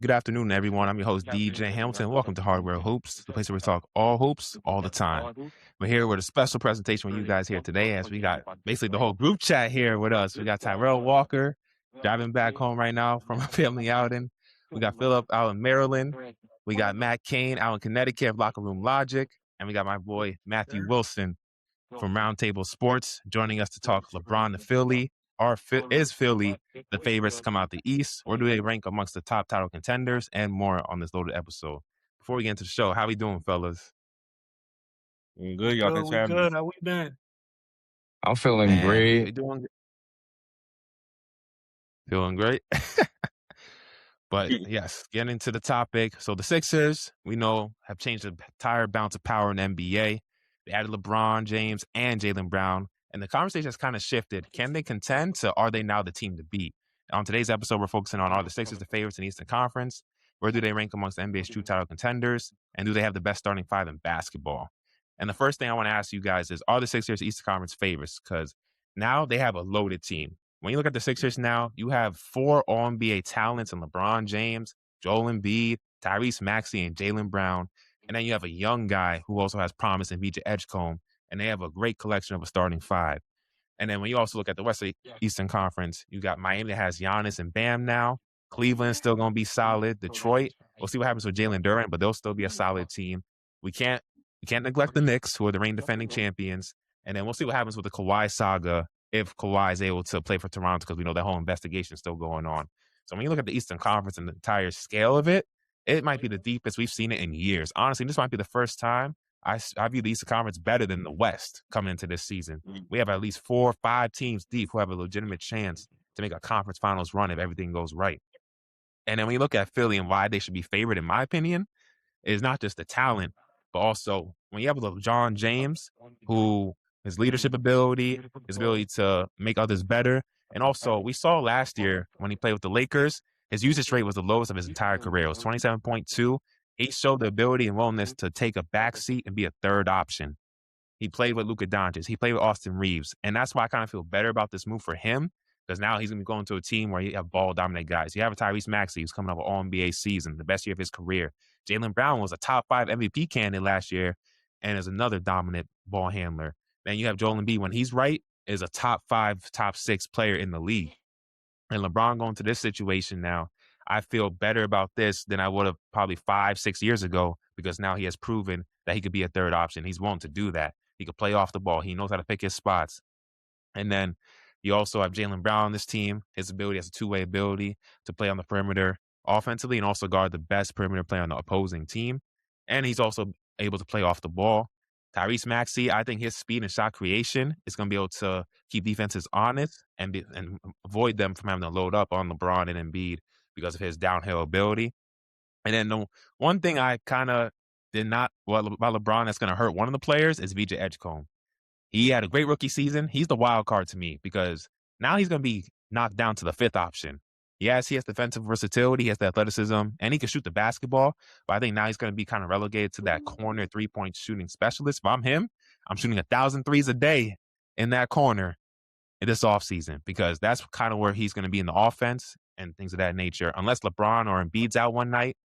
Good afternoon, everyone. I'm your host, DJ Hamilton. Welcome to Hardware Hoops, the place where we talk all hoops all the time. We're here with a special presentation with you guys here today, as we got basically the whole group chat here with us. We got Tyrell Walker driving back home right now from a family outing. We got Philip out in Maryland. We got Matt Kane out in Connecticut of Locker Room Logic. And we got my boy, Matthew Wilson from Roundtable Sports joining us to talk LeBron to Philly. Is Philly the favorites to come out the East, or do they rank amongst the top title contenders, and more on this loaded episode? Before we get into the show, how we doing, fellas? Good, y'all. Thanks for having me. How we been? I'm feeling great. Feeling great. But yes, getting into the topic. So the Sixers, we know, have changed the entire balance of power in the NBA. They added LeBron James and Jaylen Brown. And the conversation has kind of shifted. Can they contend to are they now the team to beat? On today's episode, we're focusing on are the Sixers the favorites in the Eastern Conference? Where do they rank amongst the NBA's true title contenders? And do they have the best starting five in basketball? And the first thing I want to ask you guys is, are the Sixers Eastern Conference favorites? Because now they have a loaded team. When you look at the Sixers now, you have 4 All-NBA talents in LeBron James, Joel Embiid, Tyrese Maxey, and Jaylen Brown. And then you have a young guy who also has promise in VJ Edgecombe. And they have a great collection of a starting five. And then when you also look at the West Eastern Conference, you got Miami that has Giannis and Bam now. Cleveland's still going to be solid. Detroit, we'll see what happens with Jalen Duren, but they'll still be a solid team. We can't neglect the Knicks, who are the reigning defending champions. And then we'll see what happens with the Kawhi saga if Kawhi is able to play for Toronto, because we know that whole investigation is still going on. So when you look at the Eastern Conference and the entire scale of it, it might be the deepest we've seen it in years. Honestly, this might be the first time I view the Eastern Conference better than the West coming into this season. We have at least 4 or 5 teams deep who have a legitimate chance to make a conference finals run if everything goes right. And then when you look at Philly and why they should be favored, in my opinion, is not just the talent, but also when you have LeBron James, who his leadership ability, his ability to make others better. And also, we saw last year when he played with the Lakers, his usage rate was the lowest of his entire career. It was 27.2. He showed the ability and willingness to take a back seat and be a third option. He played with Luka Doncic. He played with Austin Reeves. And that's why I kind of feel better about this move for him, because now he's going to be going to a team where you have ball-dominant guys. You have a Tyrese Maxey who's coming off an All-NBA season, the best year of his career. Jaylen Brown was a top 5 MVP candidate last year and is another dominant ball handler. Then you have Joel Embiid, when he's right, is a top 5, top 6 player in the league. And LeBron going to this situation now, I feel better about this than I would have probably 5-6 years ago, because now he has proven that he could be a third option. He's willing to do that. He could play off the ball. He knows how to pick his spots. And then you also have Jaylen Brown on this team. His ability has a two-way ability to play on the perimeter offensively and also guard the best perimeter player on the opposing team. And he's also able to play off the ball. Tyrese Maxey, I think his speed and shot creation is going to be able to keep defenses honest and avoid them from having to load up on LeBron and Embiid because of his downhill ability. And then the one thing I kind of did not, about LeBron that's going to hurt one of the players is VJ Edgecombe. He had a great rookie season. He's the wild card to me, because now he's going to be knocked down to the 5th option. Yes, he has defensive versatility, he has the athleticism, and he can shoot the basketball. But I think now he's going to be kind of relegated to that corner 3-point shooting specialist. If I'm him, I'm shooting 1,000 threes a day in that corner in this offseason, because that's kind of where he's going to be in the offense and things of that nature. Unless LeBron or Embiid's out one night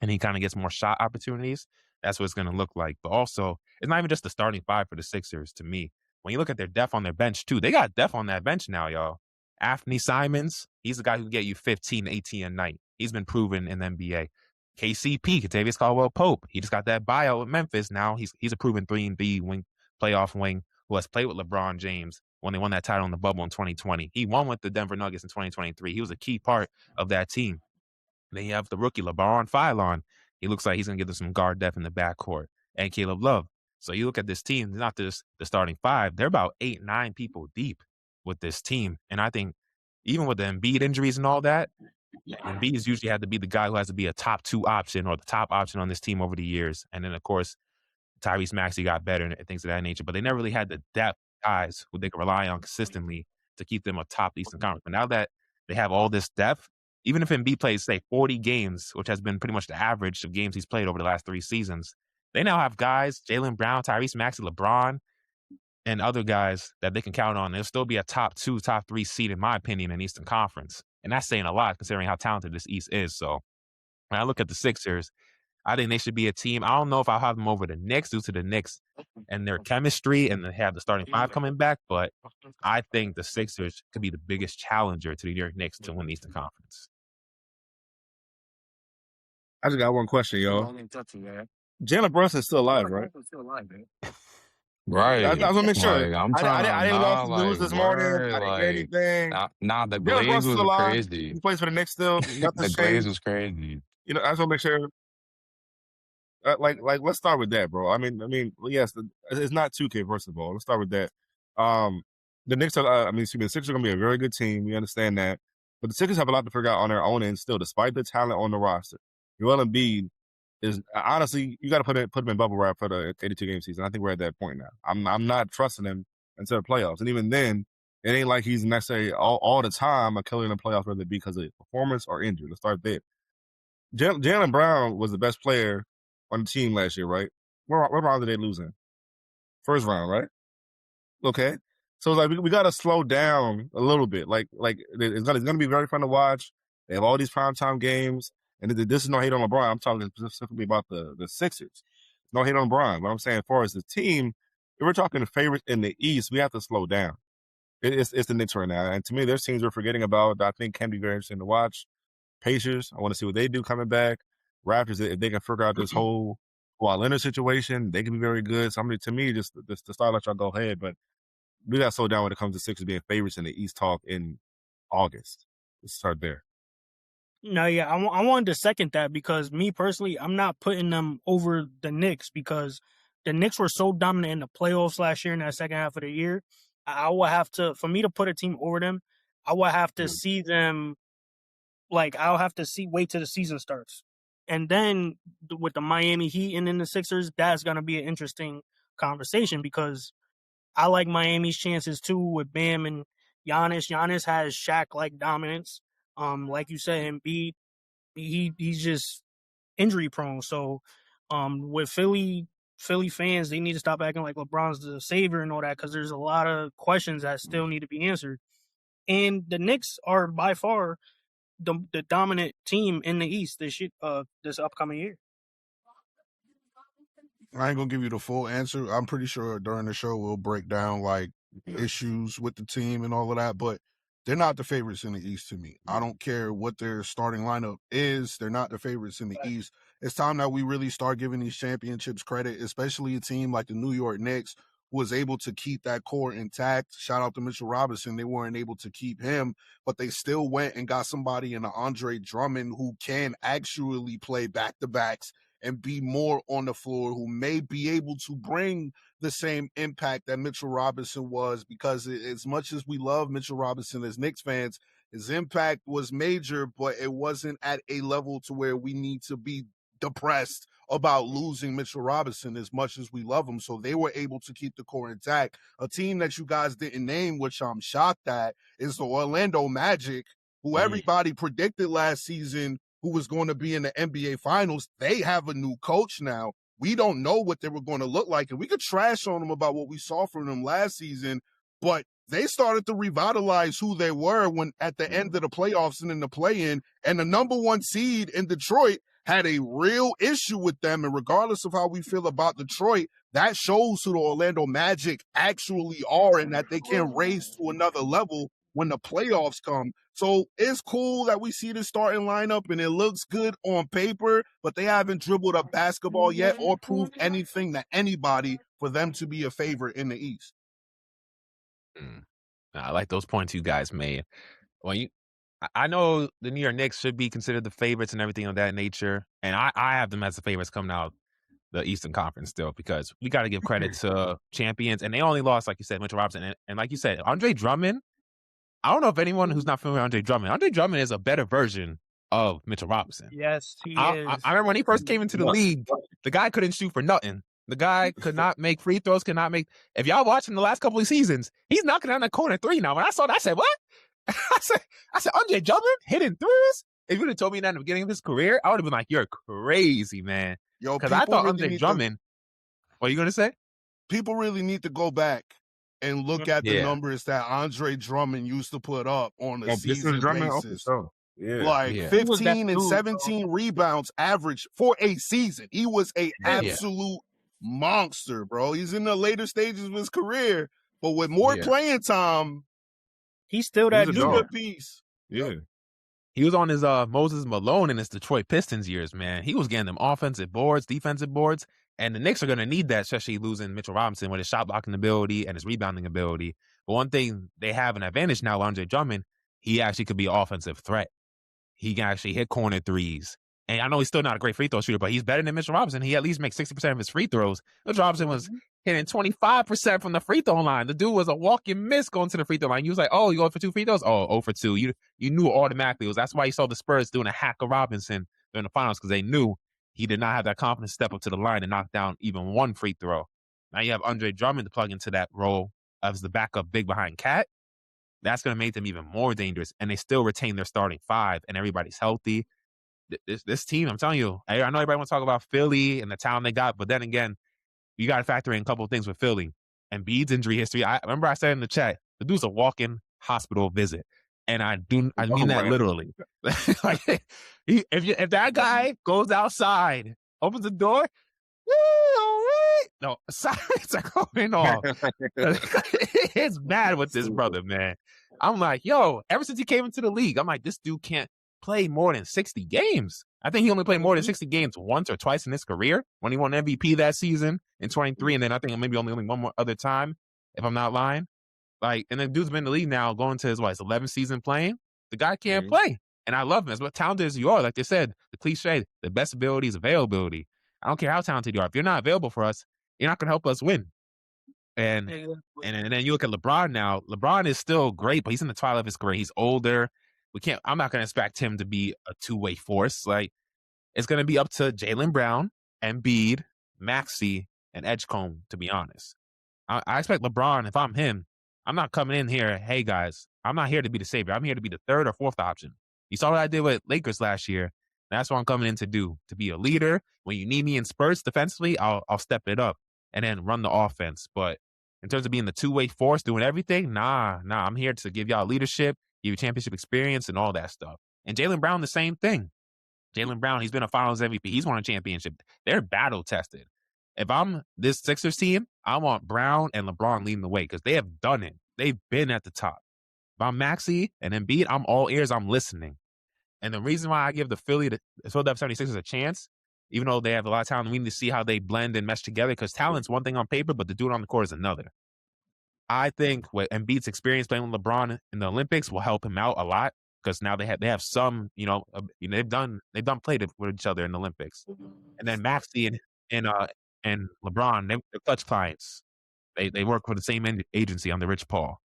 and he kind of gets more shot opportunities, that's what it's going to look like. But also, it's not even just the starting five for the Sixers to me. When you look at their depth on their bench, too, they got depth on that bench now, y'all. Anthony Simons, he's the guy who can get you 15, 18 a night. He's been proven in the NBA. KCP, Kentavious Caldwell-Pope, he just got that buyout with Memphis. Now he's a proven 3-and-D wing, playoff wing who has played with LeBron James when they won that title in the bubble in 2020. He won with the Denver Nuggets in 2023. He was a key part of that team. Then you have the rookie, LeBron Philon. He looks like he's going to give them some guard depth in the backcourt. And Caleb Love. So you look at this team, not just the starting five, they're about 8, 9 people deep with this team. And I think even with the Embiid injuries and all that, Embiid has usually had to be the guy who has to be a top 2 option or the top option on this team over the years. And then, of course, Tyrese Maxey got better and things of that nature. But they never really had the depth guys who they could rely on consistently to keep them atop the Eastern Conference. But now that they have all this depth, even if Embiid plays, say, 40 games, which has been pretty much the average of games he's played over the last 3 seasons, they now have guys, Jaylen Brown, Tyrese Maxey, LeBron, and other guys that they can count on. They'll still be a top 2, top 3 seed, in my opinion, in Eastern Conference. And that's saying a lot considering how talented this East is. So when I look at the Sixers, I think they should be a team. I don't know if I'll have them over the Knicks due to the Knicks and their chemistry and they have the starting five coming back, but I think the Sixers could be the biggest challenger to the New York Knicks to win the Eastern Conference. I just got one question, y'all. Jaylen Brunson's still alive, right? Right. I was gonna make sure. Like, I'm trying I didn't to know news this morning. I didn't hear anything. The Jaylen Glaze Brunson's was still alive. crazy. He plays for the Knicks still. The Glaze was crazy. You know, I just want to make sure. Like, let's start with that, bro. I mean, yes, it's not 2K first of all. Let's start with that. The Knicks are, the Sixers are gonna be a very good team. We understand that, but the Sixers have a lot to figure out on their own end still, despite the talent on the roster. Joel Embiid is honestly, you got to put him in bubble wrap for the 82-game season. I think we're at that point now. I'm not trusting him until the playoffs, and even then, it ain't like he's necessarily all the time a killer in the playoffs, whether it be because of performance or injury. Let's start there. Jaylen Brown was the best player on the team last year, right? What round did they lose in? First round, right? Okay. So it's like we got to slow down a little bit. Like it's gonna be very fun to watch. They have all these primetime games, and this is no hate on LeBron. I'm talking specifically about the Sixers. No hate on LeBron, but I'm saying as far as the team, if we're talking the favorites in the East, we have to slow down. It's the Knicks right now, and to me, there's teams we're forgetting about that I think can be very interesting to watch. Pacers, I want to see what they do coming back. Raptors, if they can figure out this whole Leonard situation, they can be very good. So to me, just to start, let y'all go ahead, but we got to slow down when it comes to Sixers being favorites in the East talk in August. Let's start there. No, yeah, I wanted to second that because me personally, I'm not putting them over the Knicks because the Knicks were so dominant in the playoffs last year in that second half of the year. I would have to, for me to put a team over them, I would have to see them, I'll have to wait till the season starts. And then with the Miami Heat and then the Sixers, that's going to be an interesting conversation because I like Miami's chances too with Bam and Giannis. Giannis has Shaq-like dominance. Like you said, Embiid, he's just injury prone. So, with Philly fans, they need to stop acting like LeBron's the savior and all that because there's a lot of questions that still need to be answered. And the Knicks are by far the dominant team in the East this upcoming year. I ain't gonna give you the full answer. I'm pretty sure during the show we'll break down issues with the team and all of that, but they're not the favorites in the East to me. I don't care what their starting lineup is. They're not the favorites in the East. It's time that we really start giving these championships credit, especially a team like the New York Knicks who was able to keep that core intact. Shout out to Mitchell Robinson. They weren't able to keep him, but they still went and got somebody in Andre Drummond who can actually play back-to-backs and be more on the floor, who may be able to bring the same impact that Mitchell Robinson was, because as much as we love Mitchell Robinson as Knicks fans, his impact was major, but it wasn't at a level to where we need to be depressed about losing Mitchell Robinson as much as we love him. So they were able to keep the core intact. A team that you guys didn't name, which I'm shocked at, is the Orlando Magic, who everybody predicted last season who was going to be in the NBA Finals. They have a new coach now. We don't know what they were going to look like, and we could trash on them about what we saw from them last season, but they started to revitalize who they were when at the end of the playoffs and in the play-in, and the number one seed in Detroit had a real issue with them. And regardless of how we feel about Detroit, that shows who the Orlando Magic actually are and that they can raise to another level when the playoffs come. So it's cool that we see the starting lineup and it looks good on paper, but they haven't dribbled a basketball yet or proved anything to anybody for them to be a favorite in the East. I like those points you guys made. Well, I know the New York Knicks should be considered the favorites and everything of that nature, and I have them as the favorites coming out the Eastern Conference still, because we got to give credit to champions, and they only lost, like you said, Mitchell Robinson, and like you said, Andre Drummond. I don't know if anyone who's not familiar with Andre Drummond. Andre Drummond is a better version of Mitchell Robinson. Yes, he is. I remember when he first came into the league, the guy couldn't shoot for nothing. The guy could not make free throws, could not make. If y'all watching the last couple of seasons, he's knocking down the corner three now. When I saw that, I said, "What?" I said, Andre Drummond hitting threes? If you would have told me that in the beginning of his career, I would have been like, "You're crazy, man." Because I thought really Andre Drummond. What are you gonna say? People really need to go back and look at the numbers that Andre Drummond used to put up on a season basis. Yeah. Like Yeah. He was that 15 and dude, 17 rebounds average for a season. He was a Yeah. absolute monster, bro. He's in the later stages of his career, but with more Yeah. playing time, He's still He was that a he's a dude. dog. good piece. Yeah. He was on his Moses Malone in his Detroit Pistons years, man. He was getting them offensive boards, defensive boards, and the Knicks are going to need that, especially losing Mitchell Robinson with his shot blocking ability and his rebounding ability. But one thing they have an advantage now, Andre Drummond, he actually could be an offensive threat. He can actually hit corner threes. And I know he's still not a great free throw shooter, but he's better than Mitchell Robinson. He at least makes 60% of his free throws. Mitchell Robinson was hitting 25% from the free throw line. The dude was a walk-and miss going to the free throw line. You was like, oh, you go for 2 free throws? Oh, 0 for 2. You knew automatically. That's why you saw the Spurs doing a hack of Robinson during the finals, because they knew he did not have that confidence to step up to the line and knock down even 1 free throw. Now you have Andre Drummond to plug into that role as the backup big behind Cat. That's going to make them even more dangerous, and they still retain their starting 5, and everybody's healthy. This team, I'm telling you, I know everybody wants to talk about Philly and the talent they got, but then again, you got to factor in a couple of things with Philly. Embiid's injury history. I remember I said in the chat, the dude's a walk-in hospital visit, and I mean that literally. Like, if that guy goes outside, opens the door, no, sirens are going off. It's bad with this brother, man. I'm like, yo, ever since he came into the league, I'm like, this dude can't play more than 60 games. I think he only played more than 60 games once or twice in his career when he won MVP that season in 23, and then I think maybe only one more other time, if I'm not lying. Like, and then dude's been in the league now, going to his 11th season playing. The guy can't play, and I love him. As talented as you are, like they said, the cliche, the best ability is availability. I don't care how talented you are. If you're not available for us, you're not going to help us win. And then you look at LeBron now. LeBron is still great, but he's in the twilight of his career. He's older. I'm not going to expect him to be a two-way force. Like, it's going to be up to Jaylen Brown, Embiid, Maxey, and Edgecombe, to be honest. I expect LeBron, if I'm him, I'm not coming in here, hey, guys, I'm not here to be the savior. I'm here to be the 3rd or 4th option. You saw what I did with Lakers last year. That's what I'm coming in to do, to be a leader. When you need me in spurts defensively, I'll step it up and then run the offense. But in terms of being the two-way force, doing everything, nah, I'm here to give y'all leadership, give you championship experience and all that stuff. And Jaylen Brown, the same thing. Jaylen Brown, he's been a finals MVP. He's won a championship. They're battle-tested. If I'm this Sixers team, I want Brown and LeBron leading the way because they have done it. They've been at the top. If I'm Maxey and Embiid, I'm all ears. I'm listening. And the reason why I give the Philadelphia 76ers a chance, even though they have a lot of talent, we need to see how they blend and mesh together because talent's one thing on paper, but to do it on the court is another. I think what Embiid's experience playing with LeBron in the Olympics will help him out a lot because now they have some, they've done played with each other in the Olympics. And then Maxey and LeBron, they're clutch clients. They work for the same agency under Rich Paul.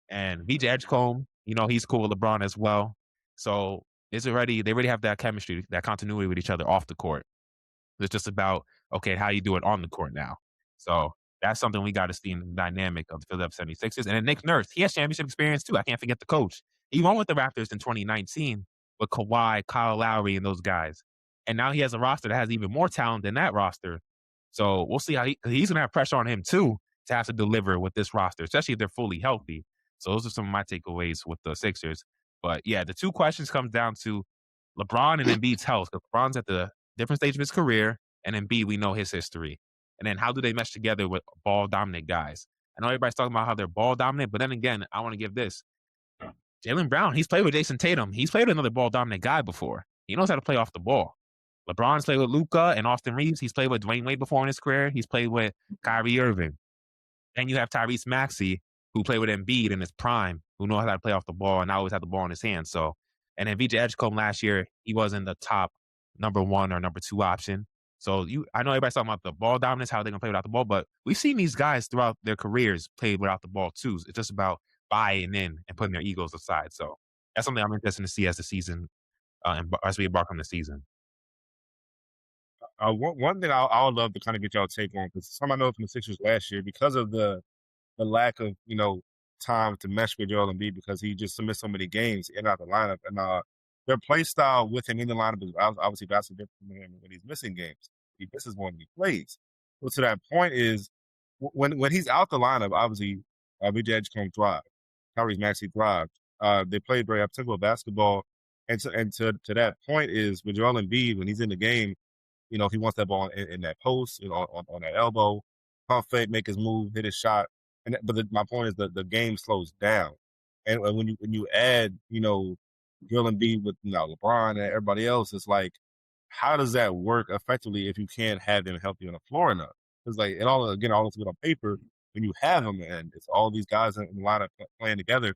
And VJ Edgecombe, he's cool with LeBron as well. So they already have that chemistry, that continuity with each other off the court. It's just about, okay, how you do it on the court now. So that's something we got to see in the dynamic of the Philadelphia 76ers. And then Nick Nurse, he has championship experience too. I can't forget the coach. He won with the Raptors in 2019 with Kawhi, Kyle Lowry, and those guys. And now he has a roster that has even more talent than that roster. So we'll see how he's going to have pressure on him too to have to deliver with this roster, especially if they're fully healthy. So those are some of my takeaways with the Sixers. But yeah, the two questions comes down to LeBron and Embiid's health. Because LeBron's at the different stage of his career, and Embiid, we know his history. And then how do they mesh together with ball-dominant guys? I know everybody's talking about how they're ball-dominant, but then again, I want to give this. Jaylen Brown, he's played with Jason Tatum. He's played with another ball-dominant guy before. He knows how to play off the ball. LeBron's played with Luka and Austin Reeves. He's played with Dwayne Wade before in his career. He's played with Kyrie Irving. Then you have Tyrese Maxey, who played with Embiid in his prime, who knows how to play off the ball and always had the ball in his hands. So, and then VJ Edgecombe last year, he wasn't the top number 1 or number 2 option. So I know everybody's talking about the ball dominance, how they're going to play without the ball, but we've seen these guys throughout their careers play without the ball too. It's just about buying in and putting their egos aside. So that's something I'm interested to see as the season, as we embark on the season. One thing I would love to kind of get y'all take on, because some I know from the Sixers last year, because of the lack of, time to mesh with Joel Embiid because he just missed so many games in and out the lineup. And their play style with him in the lineup is obviously vastly different from him when he's missing games. He misses more than he plays. So to that point is, when he's out the lineup, obviously, VJ Edgecombe thrived. Tyrese Maxey thrived. They played very up-tempo basketball. And to that point is with Joel Embiid, when he's in the game, you know, he wants that ball in that post, you know, on that elbow, pump fake, make his move, hit his shot. My point is the game slows down. And when you add, you know, Joel Embiid with, you know, LeBron and everybody else, it's like, how does that work effectively if you can't have them healthy on the floor enough? It's like, all looks good on paper when you have them, and it's all these guys in the lineup playing together.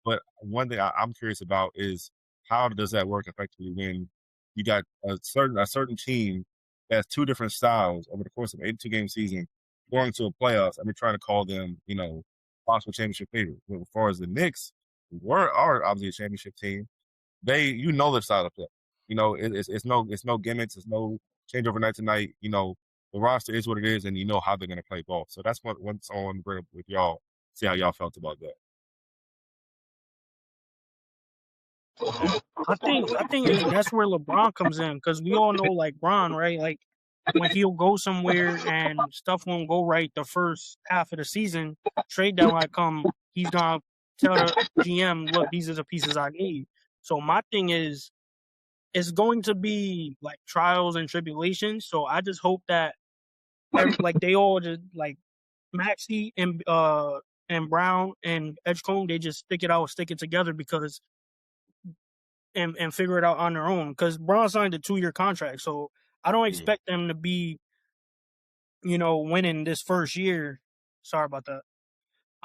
But one thing I'm curious about is how does that work effectively when you got a certain team that has two different styles over the course of an 82-game season going to a playoffs, and we're trying to call them, you know, possible championship favorites. But as far as the Knicks, who are obviously a championship team, you know their style of play. You know, it's no gimmicks, it's no change overnight tonight. You know, the roster is what it is, and you know how they're going to play ball. So that's what I want to bring up with y'all, see how y'all felt about that. I think that's where LeBron comes in, because we all know, like, Bron, right? Like, when he'll go somewhere and stuff won't go right the first half of the season, trade deadline come, he's gonna tell the GM, look, these are the pieces I need. So my thing is, it's going to be like trials and tribulations. So I just hope that like they all just, like, Maxey and Brown and Edgecombe, they just stick it together because and figure it out on their own. Because Brown signed a 2-year contract, so I don't expect them to be, you know, winning this first year. Sorry about that.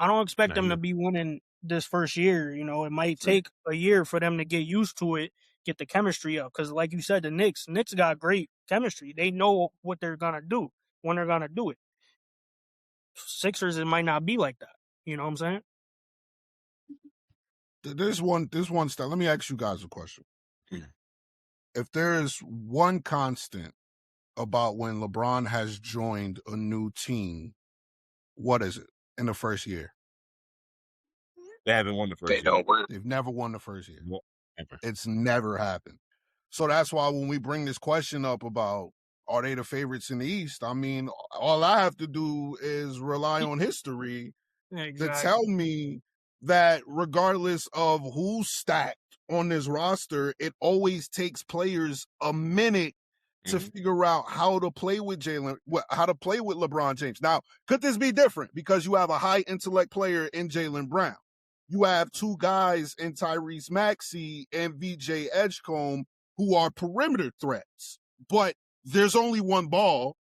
I don't expect them to be winning this first year. You know, it might take a year for them to get used to it, get the chemistry up. Because, like you said, the Knicks got great chemistry. They know what they're gonna do when they're gonna do it. Sixers, it might not be like that. You know what I'm saying? There's one style. Let me ask you guys a question. If there is one constant about when LeBron has joined a new team, what is it in the first year? They haven't won the first year. Don't win. They've never won the first year. Well, never. It's never happened. So that's why when we bring this question up about are they the favorites in the East, I mean, all I have to do is rely on history to tell me that regardless of who's stacked on this roster, it always takes players a minute to figure out how to play with LeBron James. Now, could this be different because you have a high intellect player in Jaylen Brown? You have two guys in Tyrese Maxey and VJ Edgecombe who are perimeter threats, but there's only one ball.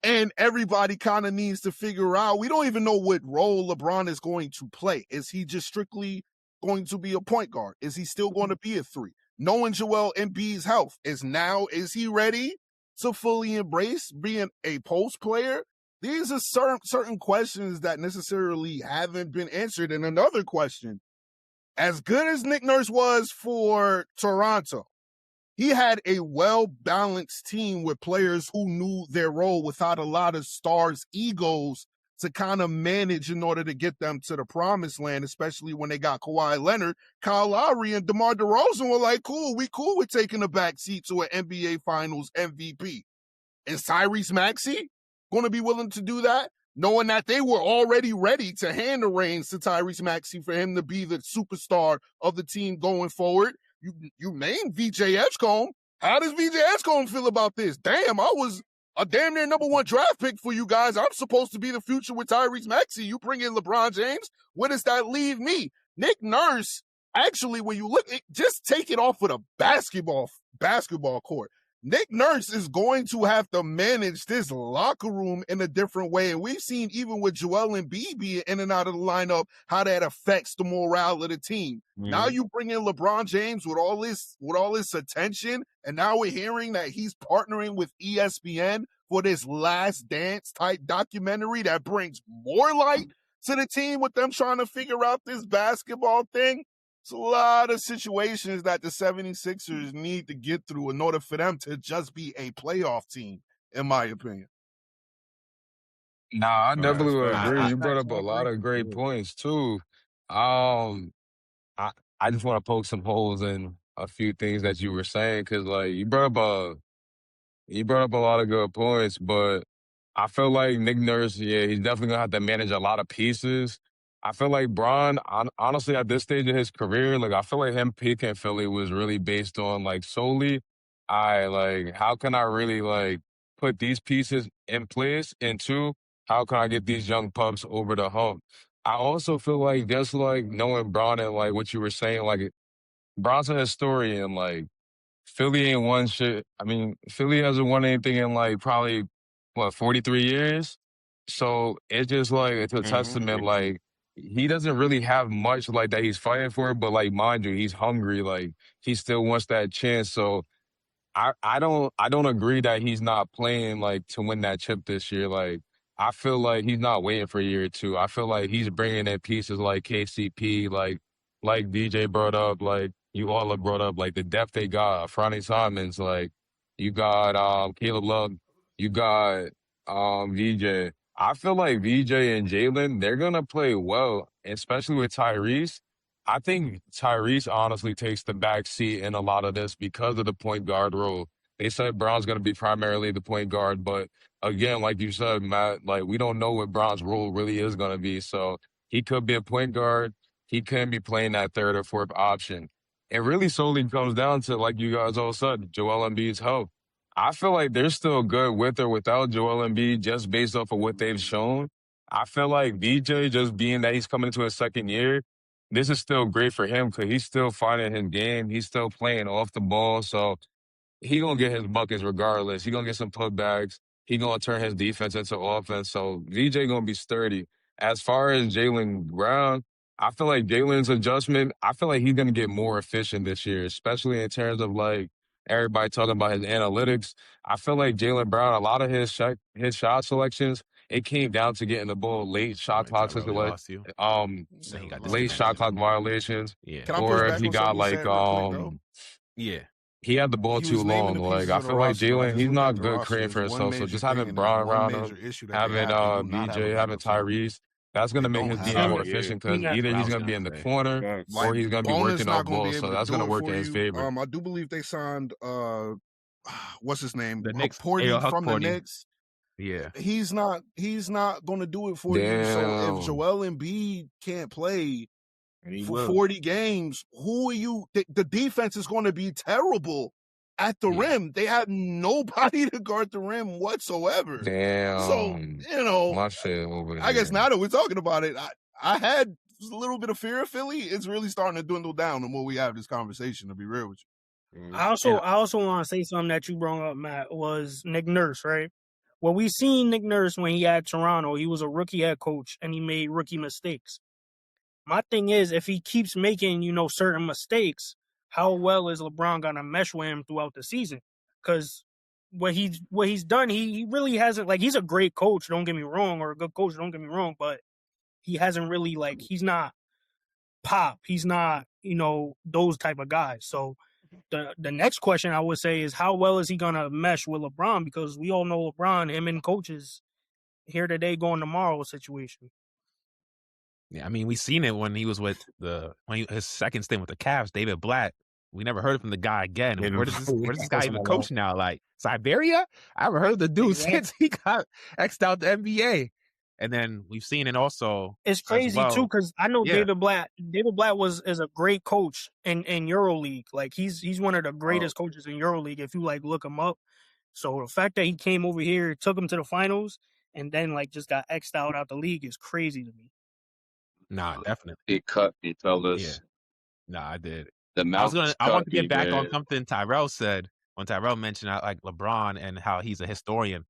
And everybody kind of needs to figure out, we don't even know what role LeBron is going to play. Is he just strictly going to be a point guard? Is he still going to be a 3? Knowing Joel Embiid's health, is he ready to fully embrace being a post player? These are certain questions that necessarily haven't been answered. And another question, as good as Nick Nurse was for Toronto, he had a well-balanced team with players who knew their role without a lot of stars' egos to kind of manage in order to get them to the promised land, especially when they got Kawhi Leonard. Kyle Lowry and DeMar DeRozan were like, we cool with taking a back seat to an NBA Finals MVP. Is Tyrese Maxey going to be willing to do that, knowing that they were already ready to hand the reins to Tyrese Maxey for him to be the superstar of the team going forward? You named VJ Edgecombe. How does VJ Edgecombe feel about this? Damn, I was a damn near number 1 draft pick for you guys. I'm supposed to be the future with Tyrese Maxey. You bring in LeBron James. Where does that leave me? Nick Nurse, actually, when you look, just take it off of the basketball court. Nick Nurse is going to have to manage this locker room in a different way. And we've seen, even with Joel Embiid being in and out of the lineup, how that affects the morale of the team. Now you bring in LeBron James with all this attention, and now we're hearing that he's partnering with ESPN for this Last Dance type documentary that brings more light to the team with them trying to figure out this basketball thing. It's a lot of situations that the 76ers need to get through in order for them to just be a playoff team, in my opinion. Nah, I definitely would fair. agree. You brought up a lot of great points too. I just want to poke some holes in a few things that you were saying, because like you brought up a lot of good points, but I feel like Nick Nurse, he's definitely gonna have to manage a lot of pieces. I feel like Bron, honestly, at this stage of his career, like I feel like him picking Philly was really based on like solely, how can I really like put these pieces in place, and two, how can I get these young pups over the hump? I also feel like just like knowing Bron and like what you were saying, like Bron's a historian, like Philly ain't won shit. I mean, Philly hasn't won anything in like probably 43 years. So it's just like it's a testament. Like he doesn't really have much like that he's fighting for, but like mind you, he's hungry. Like he still wants that chance. So I don't agree that he's not playing like to win that chip this year. Like I feel like he's not waiting for a year or two. I feel like he's bringing in pieces like KCP, like DJ brought up, like you all have brought up, like the depth they got. Franny Simons, like you got Caleb Love, you got VJ. I feel like VJ and Jaylen, they're gonna play well, especially with Tyrese. I think Tyrese honestly takes the back seat in a lot of this because of the point guard role. They said Brown's going to be primarily the point guard, but again, like you said, Matt, like we don't know what Brown's role really is going to be. So he could be a point guard. He can be playing that third or fourth option. It really solely comes down to, like you guys all said, Joel Embiid's health. I feel like they're still good with or without Joel Embiid just based off of what they've shown. I feel like VJ, just being that he's coming into his second year, this is still great for him because he's still finding his game. He's still playing off the ball. So he going to get his buckets regardless. He going to get some putbacks. He going to turn his defense into offense. So VJ going to be sturdy. As far as Jaylen Brown, I feel like Jalen's adjustment, I feel like he's going to get more efficient this year, especially in terms of like everybody talking about his analytics. I feel like Jaylen Brown, a lot of his shot selections, it came down to getting the ball late shot clock Tyrell, we lost you. Then he got late shot disconnected. clock violations. Yeah. Can I push Or back if he on got something you like said real quick, though? Yeah. he had the ball He too was naming long. the Like pieces I of the feel like roster. I Jaylen, just he's looked at not the good roster. creating for There's one himself. So major just thing having and Brown there's one around him, major issue that they having have. They do not have a VJ, having backup center. Tyrese, that's gonna They make don't his have defense it. more Yeah. efficient because That's either what I he's was gonna be gonna in the say. corner Facts. Like or he's gonna be Bonus working not off going to ball. be So able to that's do gonna it work for in his you. favor. I do believe they signed what's his name? The Knicks, Porty Huck from the Porty. Knicks. Yeah. He's not going to do it for you. So if Damn. Joel Embiid can't play And he for will. 40 games, who are you? The defense is going to be terrible at the Yeah. rim. They have nobody to guard the rim whatsoever. So, Damn. My shit over I guess here. now that we're talking about it, I had a little bit of fear of Philly. It's really starting to dwindle down the more we have this conversation, to be real with you. I also want to say something that you brought up, Matt, was Nick Nurse, right? Well, we seen Nick Nurse when he had Toronto. He was a rookie head coach and he made rookie mistakes. My thing is, if he keeps making, certain mistakes, how well is LeBron gonna mesh with him throughout the season? Because what he's done, he really hasn't, like, he's a great coach, don't get me wrong, or a good coach, don't get me wrong, but he hasn't really, like, he's not Pop. He's not, those type of guys. So the next question I would say is, how well is he gonna mesh with LeBron? Because we all know LeBron, him and coaches here today, going tomorrow situation. Yeah, I mean, we seen it when he was with his second stint with the Cavs, David Blatt. We never heard from the guy again. Where does this guy even coach now? Like Siberia? I haven't heard of the dude since he got X'd out the NBA. And then we've seen it also. It's crazy too, because I know David Blatt. David Blatt is a great coach in EuroLeague. Like he's one of the greatest coaches in EuroLeague if you like look him up. So the fact that he came over here, took him to the finals, and then like just got X'd out the league is crazy to me. Nah, definitely. It cut me, fellas. Yeah. Nah, I did. The mouth I want to get back man. on something Tyrell said when Tyrell mentioned like LeBron and how he's a historian.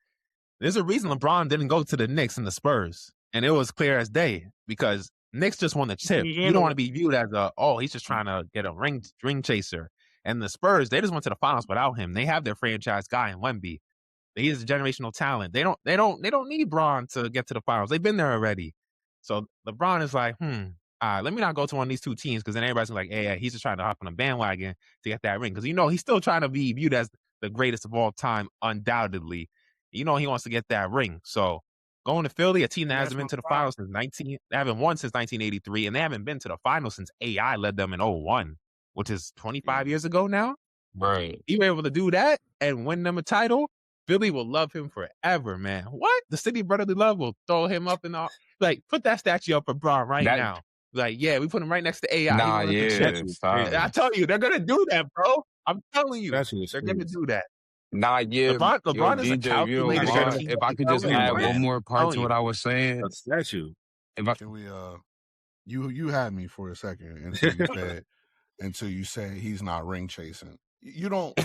There's a reason LeBron didn't go to the Knicks and the Spurs. And it was clear as day because Knicks just won the chip. You don't want to be viewed as he's just trying to get a ring chaser. And the Spurs, they just went to the finals without him. They have their franchise guy in Wemby. He is a generational talent. They don't need Bron to get to the finals. They've been there already. So LeBron is like, let me not go to one of these two teams because then everybody's like, hey, he's just trying to hop on a bandwagon to get that ring. Because he's still trying to be viewed as the greatest of all time, undoubtedly. He wants to get that ring. So going to Philly, a team that hasn't been to the finals since they haven't won since 1983, and they haven't been to the finals since AI led them in 2001, which is 25 years ago now. Right. You were able to do that and win them a title. Philly will love him forever, man. What? The city of brotherly love will throw him up and all. Like, put that statue up for Braun right That now. Like, yeah, we put him right next to AI. He nah, run up the yeah, chest. facts. I tell you, they're gonna do that, bro. I'm telling you, Statue is they're gonna crazy. do that. Nah, yeah, LeBron is a DJ, if you don't calculated Nigga got mind, a- team. if I could Tell just you, add man. one more part Telling to you. what I was saying. A statue. If I Can we you had me for a second until you said he's not ring chasing. You don't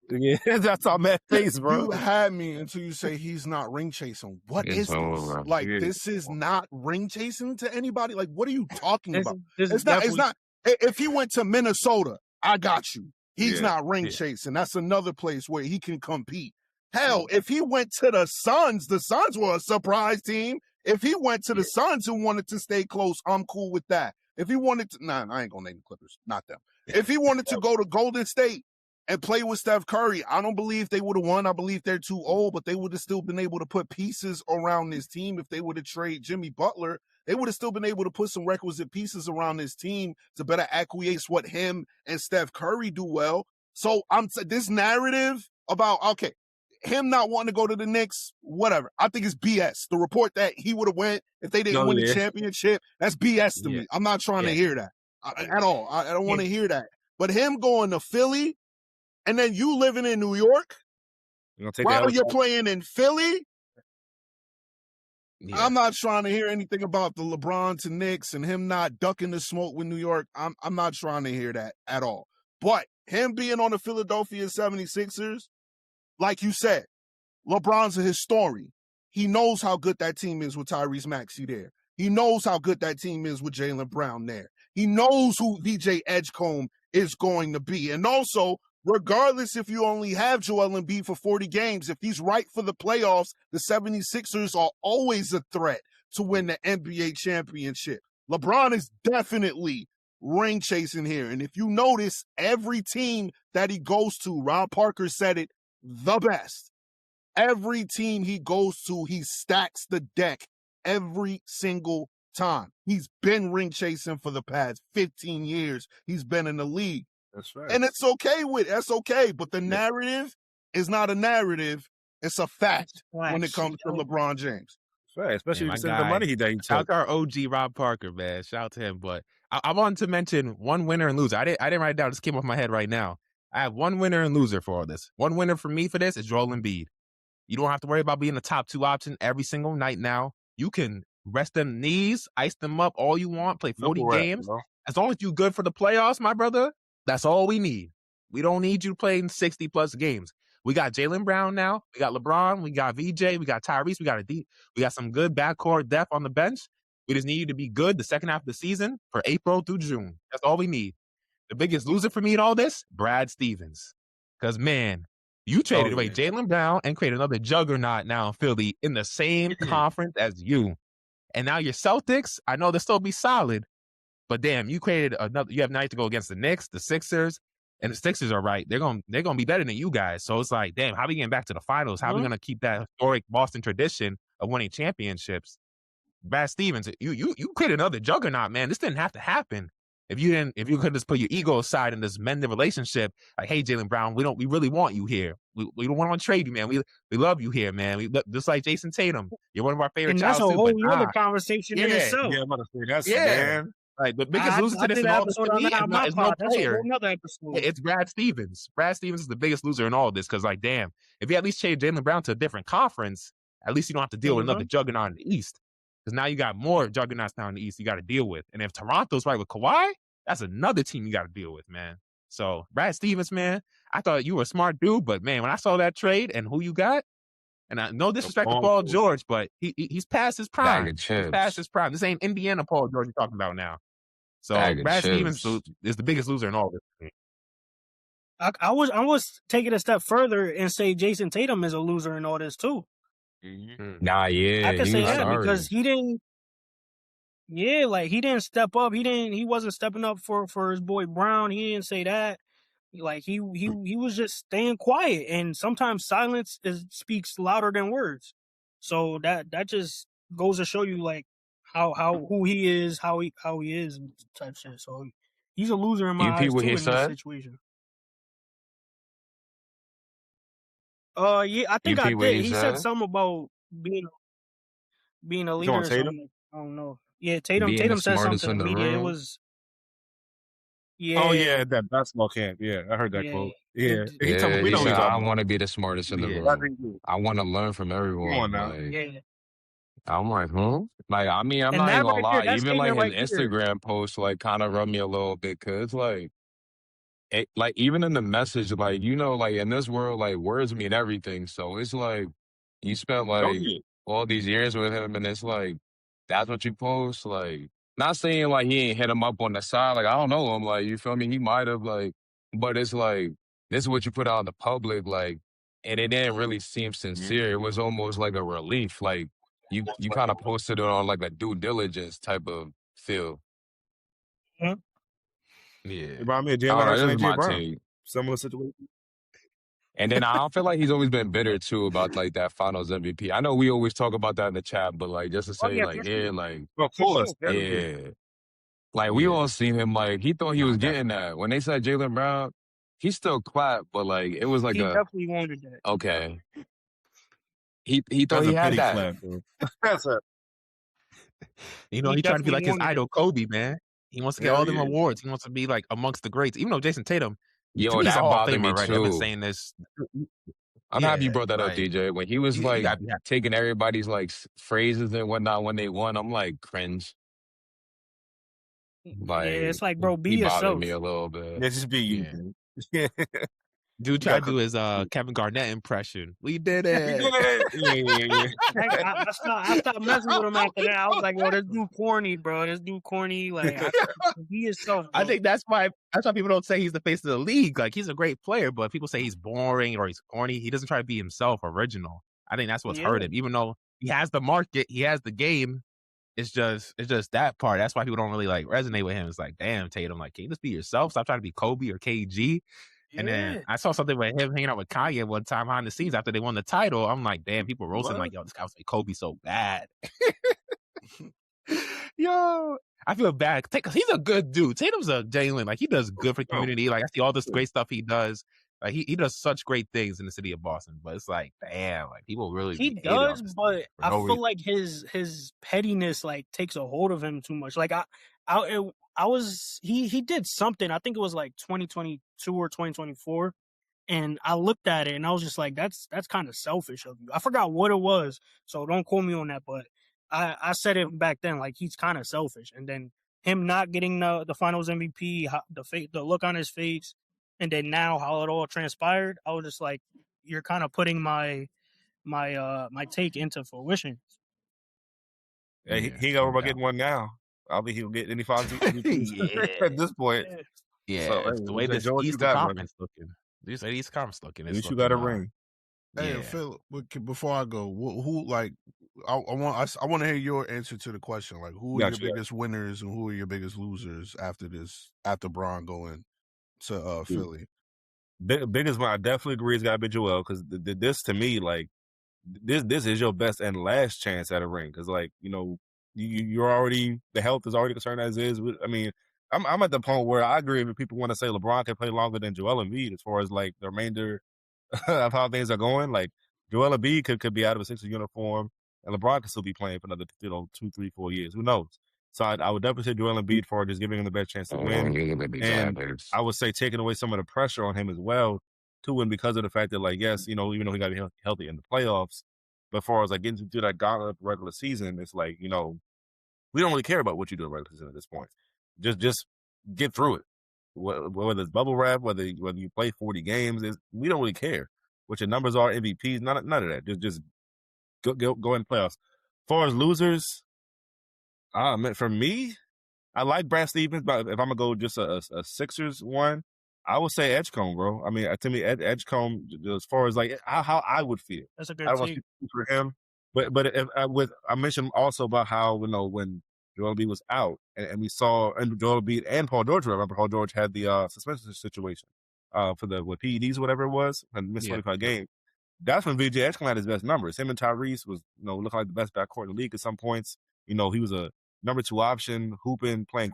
Yeah, that's on that face, bro. You had me until you say he's not ring chasing. What It's is this? over. Like, Yeah. this is not ring chasing to anybody? Like, what are you talking This, about? this It's not. If he went to Minnesota, I got you. He's Yeah, not ring yeah. chasing. That's another place where he can compete. Hell, if he went to the Suns were a surprise team. If he went to the Suns and wanted to stay close, I'm cool with that. If he wanted to, I ain't gonna name the Clippers, not them. If he wanted to go to Golden State and play with Steph Curry, I don't believe they would have won. I believe they're too old, but they would have still been able to put pieces around this team. If they would have traded Jimmy Butler, they would have still been able to put some requisite pieces around this team to better acquiesce what him and Steph Curry do well. So this narrative about, okay, him not wanting to go to the Knicks, whatever. I think it's BS. The report that he would have went if they didn't win the championship, that's BS to me. I'm not trying to hear that at all. I don't want to hear that. But him going to Philly and then you living in New York while you're playing in Philly, I'm not trying to hear anything about the LeBron to Knicks and him not ducking the smoke with New York. I'm not trying to hear that at all. But him being on the Philadelphia 76ers, like you said, LeBron's a historian. He knows how good that team is with Tyrese Maxey there. He knows how good that team is with Jaylen Brown there. He knows who VJ Edgecombe is going to be. And also, regardless if you only have Joel Embiid for 40 games, if he's right for the playoffs, the 76ers are always a threat to win the NBA championship. LeBron is definitely ring chasing here. And if you notice, every team that he goes to, Rob Parker said it the best. Every team he goes to, he stacks the deck every single time. He's been ring chasing for the past 15 years. He's been in the league. That's right. And it's okay that's okay. But the narrative is not a narrative. It's a fact when it comes to LeBron James. That's right. Especially Man, if the money he took. Shout out to our OG Rob Parker, man. Shout out to him. But I wanted to mention one winner and loser. I didn't write it down. This came off my head right now. I have one winner and loser for all this. One winner for me for this is Joel Embiid. You don't have to worry about being the top 2 option every single night now. You can rest them knees, ice them up all you want, play 40 games. As long as you're good for the playoffs, my brother, that's all we need. We don't need you playing 60-plus games. We got Jaylen Brown now. We got LeBron. We got VJ. We got Tyrese. We got some good backcourt depth on the bench. We just need you to be good the second half of the season for April through June. That's all we need. The biggest loser for me in all this, Brad Stevens. Because, man, you traded away Jaylen Brown and created another juggernaut now in Philly in the same conference as you. And now your Celtics, I know they'll still be solid, but damn, you created another. You have night to go against the Knicks, the Sixers, and the Sixers are right. They're gonna be better than you guys. So it's like, damn, how are we getting back to the finals? How are we gonna keep that historic Boston tradition of winning championships? Brad Stevens, you created another juggernaut, man. This didn't have to happen. If you could just put your ego aside and just mend the relationship, like, hey, Jaylen Brown, we really want you here. We don't want to trade you, man. We love you here, man. Just like Jason Tatum, you're one of our favorite. And that's a whole other conversation in itself. Yeah, I'm about to say that's man. Like the biggest loser to this in all this to me is no player. It's Brad Stevens. Brad Stevens is the biggest loser in all of this because, like, damn, if you at least trade Jaylen Brown to a different conference, at least you don't have to deal with another juggernaut in the East. Because now you got more juggernauts down in the East you got to deal with. And if Toronto's right with Kawhi, that's another team you got to deal with, man. So, Brad Stevens, man, I thought you were a smart dude, but, man, when I saw that trade and who you got, and I no disrespect to Paul George, but he's past his prime. He's past his prime. This ain't Indiana Paul George you're talking about now. So, Brad Stevens is the biggest loser in all this. I was taking a step further and say Jason Tatum is a loser in all this, too. Nah, yeah. I can say that because he didn't. Yeah, like he didn't step up. He wasn't stepping up for his boy Brown. He didn't say that. Like he was just staying quiet. And sometimes silence speaks louder than words. So that just goes to show you like how who he is, how he is type shit. So he's a loser in my eyes too in this situation. Yeah, I You think I peep what did. he He said said? something about being a You leader talking or Tatum? something. I don't know. Yeah, Tatum. Being the Tatum said something smartest to the in the media. It room. was Oh yeah, yeah, that basketball camp. Yeah, I heard that yeah. quote. Yeah, he Yeah, talking. We he know what said, he's I talking about. want to be the smartest in the Yeah, room. I want to learn from come on everyone. now. Like, Yeah. I'm like, huh? Like, I mean, I'm And not even that gonna right there, lie. that Even like statement his right there. Instagram post, like, kind of rubbed me a little bit. Cause like, like even in the message, like, like in this world, like words mean everything. So it's like you spent Oh like yeah. all these years with him, and it's like that's what you post. Like, not saying like he ain't hit him up on the side. Like, I don't know him. Like, you feel me? He might have like, but it's like this is what you put out in the public. Like, and it didn't really seem sincere. It was almost like a relief. Like you kind of posted it on like a due diligence type of feel. Hmm? Yeah. It reminded me of I Jalen don't know. Hurts This and is AJ my Brown. take. Similar situation. And then I feel like he's always been bitter too about like that Finals MVP. I know we always talk about that in the chat, but like just to Oh say yeah, like for sure. like Of For course, sure. definitely. yeah, like we Yeah. all seen him like he thought he Nah, was definitely. getting that when they said Jaylen Brown, he still clapped, but like it was like He a definitely wanted that. okay. He thought That's he a had pity that. clap, bro. That's a He He tried to be definitely like his wanted idol, that. Kobe, man. He wants to get hell all them yeah. awards. He wants to be like amongst the greats. Even though Jason Tatum, to Yo, me, he's a that Hall of bothered Famer me already. I've been too. saying this. I'm happy you Yeah, brought that up, like DJ. When he was you like gotta be happy. taking everybody's like phrases and whatnot when they won, I'm like cringe. Yeah, Like it's like, bro, be he bothered me yourself. a little bit. Yeah, just be you, Yeah. man. Yeah. Dude You tried got to do his Kevin Garnett impression. We did we it. did it. Yeah. I stopped messing with him after that. I was like, yo, this dude corny, bro. This dude corny. Like, be yourself, I bro. think that's why people don't say he's the face of the league. Like he's a great player, but people say he's boring or he's corny. He doesn't try to be himself, original. I think that's what's Yeah. hurt him. Even though he has the market, he has the game. It's just that part. That's why people don't really like resonate with him. It's like, damn, Tatum, like, can you just be yourself? Stop trying to be Kobe or KG. And then Yeah. I saw something with him hanging out with Kanye one time behind the scenes after they won the title. I'm like, damn, people roasting What? like, yo, this guy was like Kobe so bad. Yo, I feel bad. He's a good dude. Tatum's a Jalen. Like he does good for the Oh, community. Like I see all this great stuff he does. Like he does such great things in the city of Boston. But it's like, damn, like people really He be hating on does, this but for I no feel reason. like his pettiness like takes a hold of him too much. Like I was he did something. I think it was like 2022 or 2024. And I looked at it and I was just like, that's kind of selfish of you. I forgot what it was, so don't quote me on that. But I said it back then, like he's kind of selfish. And then him not getting the Finals MVP, the look on his face, and then now how it all transpired, I was just like, you're kind of putting my take into fruition. Hey, Yeah, he ain't got to worry about getting one now. I don't think he'll get any finals yeah. at this point. Yeah. Yeah, So, hey, the way just this enjoy what you Eastern got, brother. Conference looking. This East Conference looking. At It's least you looking, got a ring. Hey, yeah. Phil, before I go, who like I want to hear your answer to the question. Like, who are your Gotcha. biggest winners and who are your biggest losers after Braun going to Philly? Biggest one, I definitely agree, it's got to be Joel, because this to me, like, this is your best and last chance at a ring, because like, you know, you're already, the health is already concerned as is. I mean, I'm at the point where I agree if people want to say LeBron can play longer than Joel Embiid as far as like the remainder of how things are going. Like Joel Embiid could be out of a Sixers uniform, and LeBron could still be playing for another 2, 3, 4 years. Who knows? So I would definitely say Joel Embiid for just giving him the best chance to win, and I would say taking away some of the pressure on him as well to win, because of the fact that, like, yes, you know, even though he got to be healthy in the playoffs, but as far as like getting through that gauntlet regular season, it's like, you know, we don't really care about what you do in regular season at this point. Just get through it. Whether it's bubble wrap, whether you play 40 games, we don't really care what your numbers are, MVPs, none of that. Just go in playoffs. As far as losers, for me, I like Brad Stevens, but if I'm gonna go just a Sixers one, I would say Edgecombe, bro. I mean, to me, Edgecombe, as far as like how I would feel, That's a I good don't want to take. speak for him, but if I mentioned also about how, you know, when Joel Embiid was out, and we saw, and Joel Embiid and Paul George, remember Paul George had the suspension situation for the PEDs, whatever it was, and missed 25 games. That's when VJ Edgecombe had his best numbers. Him and Tyrese was, you know, looking like the best backcourt in the league at some points. You know, he was a number 2 option, hooping, playing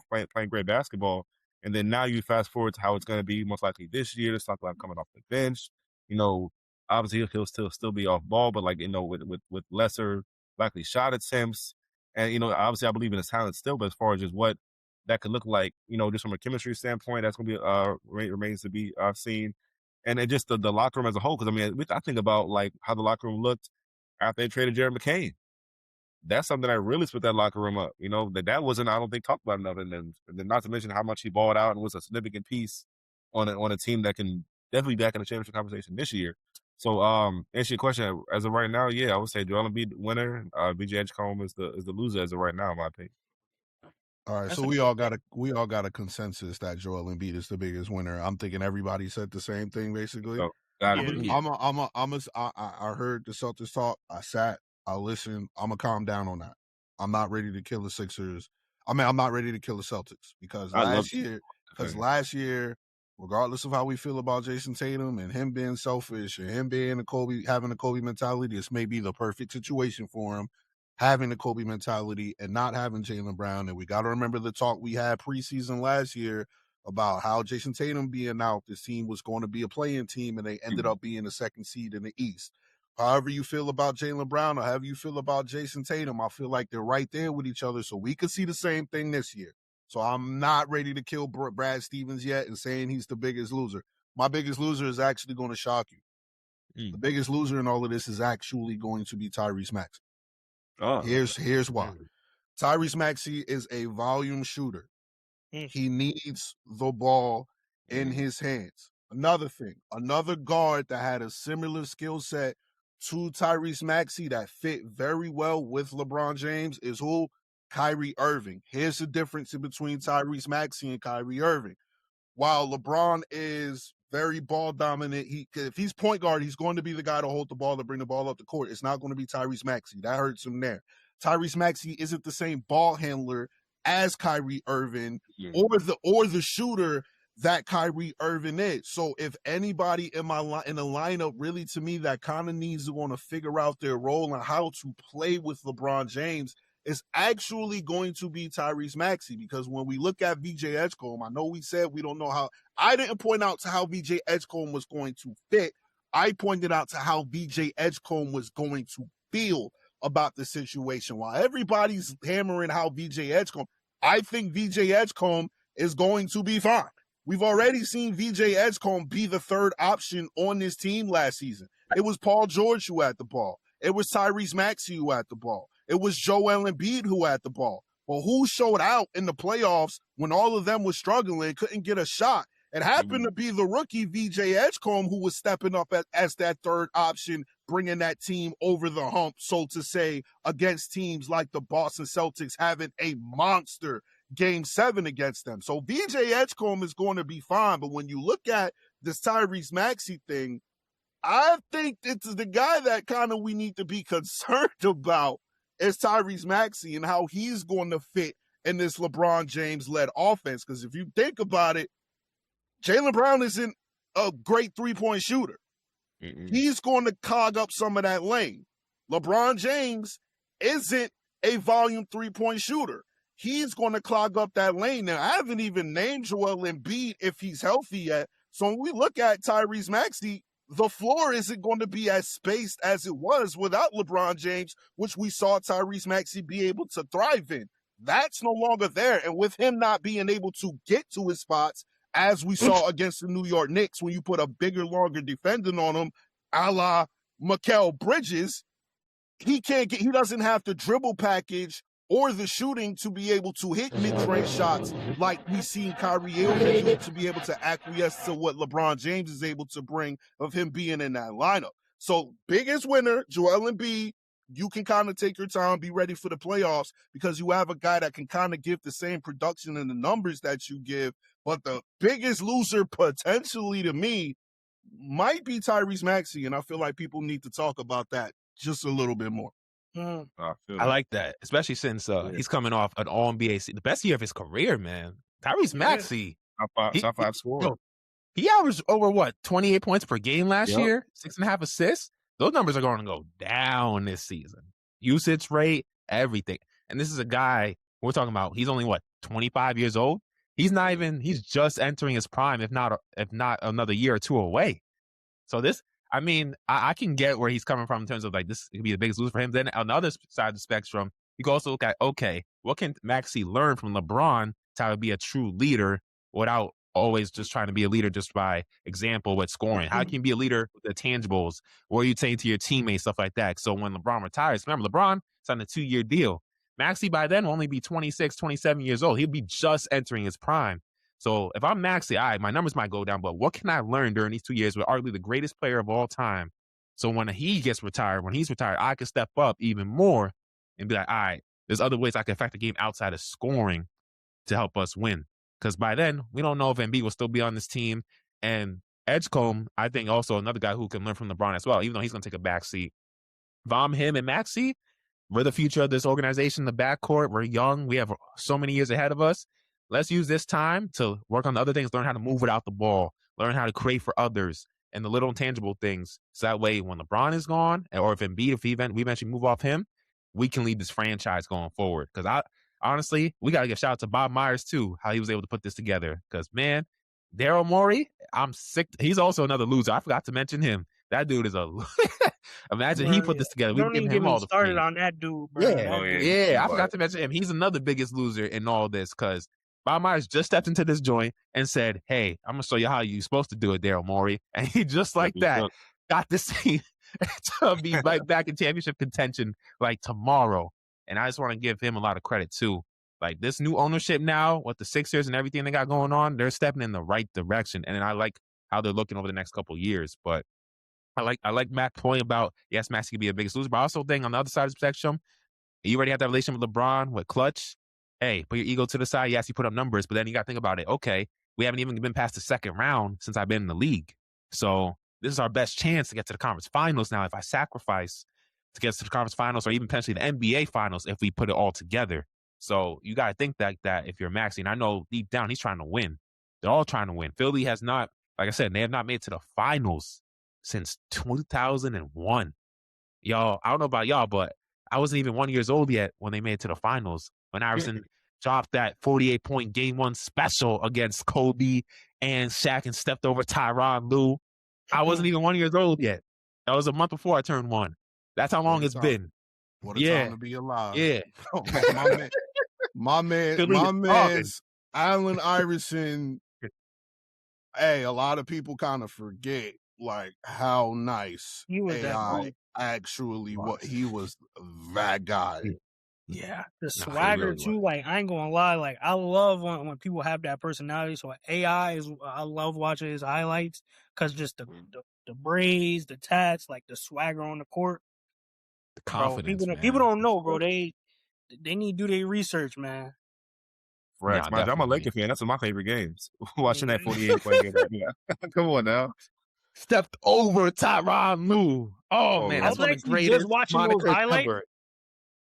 great basketball. And then now you fast forward to how it's going to be most likely this year. Let's talk about coming off the bench. You know, Obviously, he'll still be off ball, but like, with lesser likely shot attempts, and obviously, I believe in his talent still. But as far as just what that could look like, just from a chemistry standpoint, that's going to be remains to be seen, and then just the locker room as a whole. Because I think about like how the locker room looked after they traded Jared McCain. That's something that really split that locker room up. That wasn't, I don't think, talked about enough. And then not to mention how much he balled out and was a significant piece on a team that can definitely be back in the championship conversation this year. So, answer your question, as of right now, yeah, I would say Joel Embiid winner. VJ Edgecombe is the loser as of right now, in my opinion. All right, so we all got a consensus that Joel Embiid is the biggest winner. I'm thinking everybody said the same thing, basically. So, got it. I heard the Celtics talk. I sat. I listened. I'm gonna calm down on that. I'm not ready to kill the Sixers. I'm not ready to kill the Celtics because last year, regardless of how we feel about Jason Tatum and him being selfish and him being having a Kobe mentality, this may be the perfect situation for him, having the Kobe mentality and not having Jaylen Brown. And we got to remember the talk we had preseason last year about how Jason Tatum being out, this team was going to be a play-in team, and they ended up being the second seed in the East. However you feel about Jaylen Brown or however you feel about Jason Tatum, I feel like they're right there with each other, so we could see the same thing this year. So I'm not ready to kill Brad Stevens yet and saying he's the biggest loser. My biggest loser is actually going to shock you. The biggest loser in all of this is actually going to be Tyrese Maxey. Here's why. Tyrese Maxey is a volume shooter. He needs the ball in his hands. Another thing, another guard that had a similar skill set to Tyrese Maxey that fit very well with LeBron James is who? Kyrie Irving. Here's the difference between Tyrese Maxey and Kyrie Irving. While LeBron is very ball dominant, if he's point guard, he's going to be the guy to hold the ball, to bring the ball up the court. It's not going to be Tyrese Maxey. That hurts him there. Tyrese Maxey isn't the same ball handler as Kyrie Irving or the shooter that Kyrie Irving is. So if anybody in the lineup really, to me, that kind of needs to want to figure out their role and how to play with LeBron James, is actually going to be Tyrese Maxey. Because when we look at VJ Edgecombe, I know we said we don't know how. I didn't point out to how VJ Edgecombe was going to fit. I pointed out to how VJ Edgecombe was going to feel about the situation. While everybody's hammering how VJ Edgecombe, I think VJ Edgecombe is going to be fine. We've already seen VJ Edgecombe be the third option on this team last season. It was Paul George who had the ball. It was Tyrese Maxey who had the ball. It was Joel Embiid who had the ball. But who showed out in the playoffs when all of them was struggling, couldn't get a shot? It happened to be the rookie VJ Edgecombe who was stepping up as that third option, bringing that team over the hump, so to say, against teams like the Boston Celtics having a monster Game 7 against them. So VJ Edgecombe is going to be fine. But when you look at this Tyrese Maxey thing, I think it's the guy that kind of we need to be concerned about is Tyrese Maxey and how he's going to fit in this LeBron James-led offense. Because if you think about it, Jaylen Brown isn't a great three-point shooter. He's going to clog up some of that lane. LeBron James isn't a volume three-point shooter. He's going to clog up that lane. Now, I haven't even named Joel Embiid if he's healthy yet. So when we look at Tyrese Maxey, the floor isn't going to be as spaced as it was without LeBron James, which we saw Tyrese Maxey be able to thrive in. That's no longer there. And with him not being able to get to his spots, as we saw against the New York Knicks, when you put a bigger, longer defender on him, a la Mikal Bridges, he doesn't have the dribble package or the shooting to be able to hit mid-range shots like we seen Kyrie Irving do, to be able to acquiesce to what LeBron James is able to bring of him being in that lineup. So biggest winner, Joel Embiid. You can kind of take your time, be ready for the playoffs, because you have a guy that can kind of give the same production and the numbers that you give. But the biggest loser potentially to me might be Tyrese Maxey, and I feel like people need to talk about that just a little bit more. I like that, especially since he's coming off an All-NBA, the best year of his career, man. Tyrese Maxey. Top five scorer. He averaged over, 28 points per game last year, 6.5 assists. Those numbers are going to go down this season. Usage rate, everything. And this is a guy, we're talking about, he's only, 25 years old? He's just entering his prime, if not another year or two away. So I mean, I can get where he's coming from in terms of like this could be the biggest loser for him. Then on the other side of the spectrum, you can also look at, okay, what can Maxey learn from LeBron to be a true leader without always just trying to be a leader just by example with scoring? How can you be a leader with the tangibles? What are you saying to your teammates, stuff like that? So when LeBron retires, remember, LeBron signed a 2-year deal. Maxey by then will only be 26, 27 years old. He'll be just entering his prime. So if I'm Maxey, my numbers might go down, but what can I learn during these 2 years with arguably the greatest player of all time? So when he gets retired, when he's retired, I can step up even more and be like, all right, there's other ways I can affect the game outside of scoring to help us win. Because by then, we don't know if Embiid will still be on this team. And Edgecombe, I think also another guy who can learn from LeBron as well, even though he's going to take a back seat. If I'm him and Maxey, we're the future of this organization, the backcourt. We're young. We have so many years ahead of us. Let's use this time to work on the other things, learn how to move without the ball, learn how to create for others, and the little intangible things. So that way, when LeBron is gone, or if Embiid, we eventually move off him, we can lead this franchise going forward. Because honestly, we got to give shout out to Bob Myers, too, how he was able to put this together. Because, man, Daryl Morey, I'm sick. He's also another loser. I forgot to mention him. That dude is a imagine he put this together. We don't even give him all the started praise. On that dude, bro. Yeah. I forgot to mention him. He's another biggest loser in all this because Bob Myers just stepped into this joint and said, hey, I'm going to show you how you're supposed to do it, Daryl Morey. And he just like that got this team to be right back in championship contention like tomorrow. And I just want to give him a lot of credit too. Like this new ownership now with the Sixers and everything they got going on, they're stepping in the right direction. And I like how they're looking over the next couple of years. But I like Matt's point about, yes, Maxey could be a biggest loser, but I also think on the other side of the spectrum, you already have that relation with LeBron, with Clutch. Hey, put your ego to the side. Yes, you put up numbers, but then you got to think about it. Okay, we haven't even been past the second round since I've been in the league. So this is our best chance to get to the conference finals now if I sacrifice to get to the conference finals or even potentially the NBA finals if we put it all together. So you got to think that if you're Maxey, and I know deep down he's trying to win. They're all trying to win. Philly has not, like I said, they have not made it to the finals since 2001. Y'all, I don't know about y'all, but I wasn't even 1 year old yet when they made it to the finals. When Iverson dropped that 48-point game one special against Kobe and Shaq and stepped over Tyronn Lue. I wasn't even 1 year old yet. That was a month before I turned 1. That's how long it's been. What a time to be alive. Yeah. My man's Allen Iverson. Hey, a lot of people kind of forget like how nice he was AI actually what he was that guy. Yeah, the swagger really too. Like I ain't gonna lie, like I love when people have that personality. So AI is, I love watching his highlights because just the braids, the tats, like the swagger on the court, the confidence. Bro, people don't know, bro. They need to do their research, man. Right, yeah, I'm a Laker fan. That's one of my favorite games. Watching that 48-point game. Yeah. Come on now. Stepped over Tyronn Lue. Oh man, that's one of the greatest. Just watching those highlights.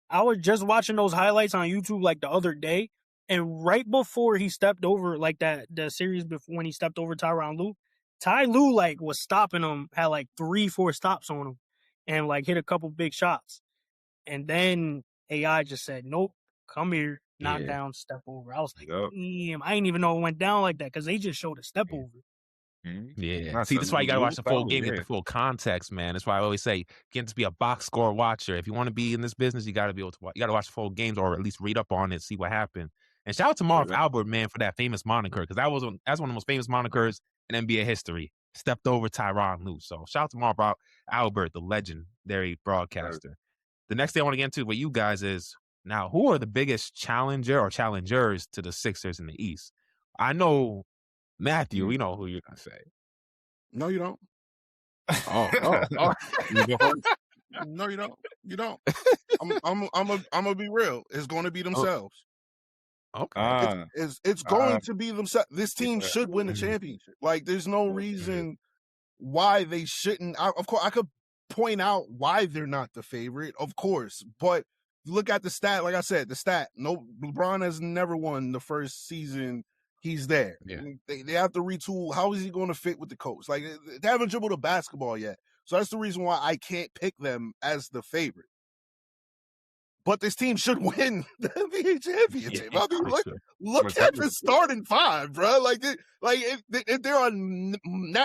I was just watching those highlights on YouTube like the other day, and right before he stepped over, like the series before when he stepped over Tyronn Lue, Ty Lue like was stopping him, had like 3-4 stops on him, and like hit a couple big shots, and then AI just said, "Nope, come here, knock down, step over." I was like, damn, I didn't even know it went down like that because they just showed a step over. Yeah. See, that's why you got to watch the full game, get the full context, man. That's why I always say, you can't just be a box score watcher. If you want to be in this business, you got to be able to watch. You got to watch the full games or at least read up on it, see what happened. And shout out to Marv Albert, man, for that famous moniker because that's one of the most famous monikers in NBA history. Stepped over Tyronn Lue. So shout out to Marv Albert, the legendary broadcaster. The next thing I want to get into with you guys is now, who are the biggest challenger or challengers to the Sixers in the East? I know. Matthew, we know who you're gonna say. No, you don't. Oh. No, you don't. You don't. I'm gonna be real. It's going to be themselves. Okay. It's going to be themselves. This team should win the championship. Like, there's no reason why they shouldn't. Of course, I could point out why they're not the favorite, of course, but look at the stat. Like I said, the stat. No, LeBron has never won the first season. He's there. Yeah. They have to retool. How is he going to fit with the coach? Like, they haven't dribbled a basketball yet. So that's the reason why I can't pick them as the favorite. But this team should win the NBA championship. Yeah, I mean, look at the starting five, bro. Like if they're on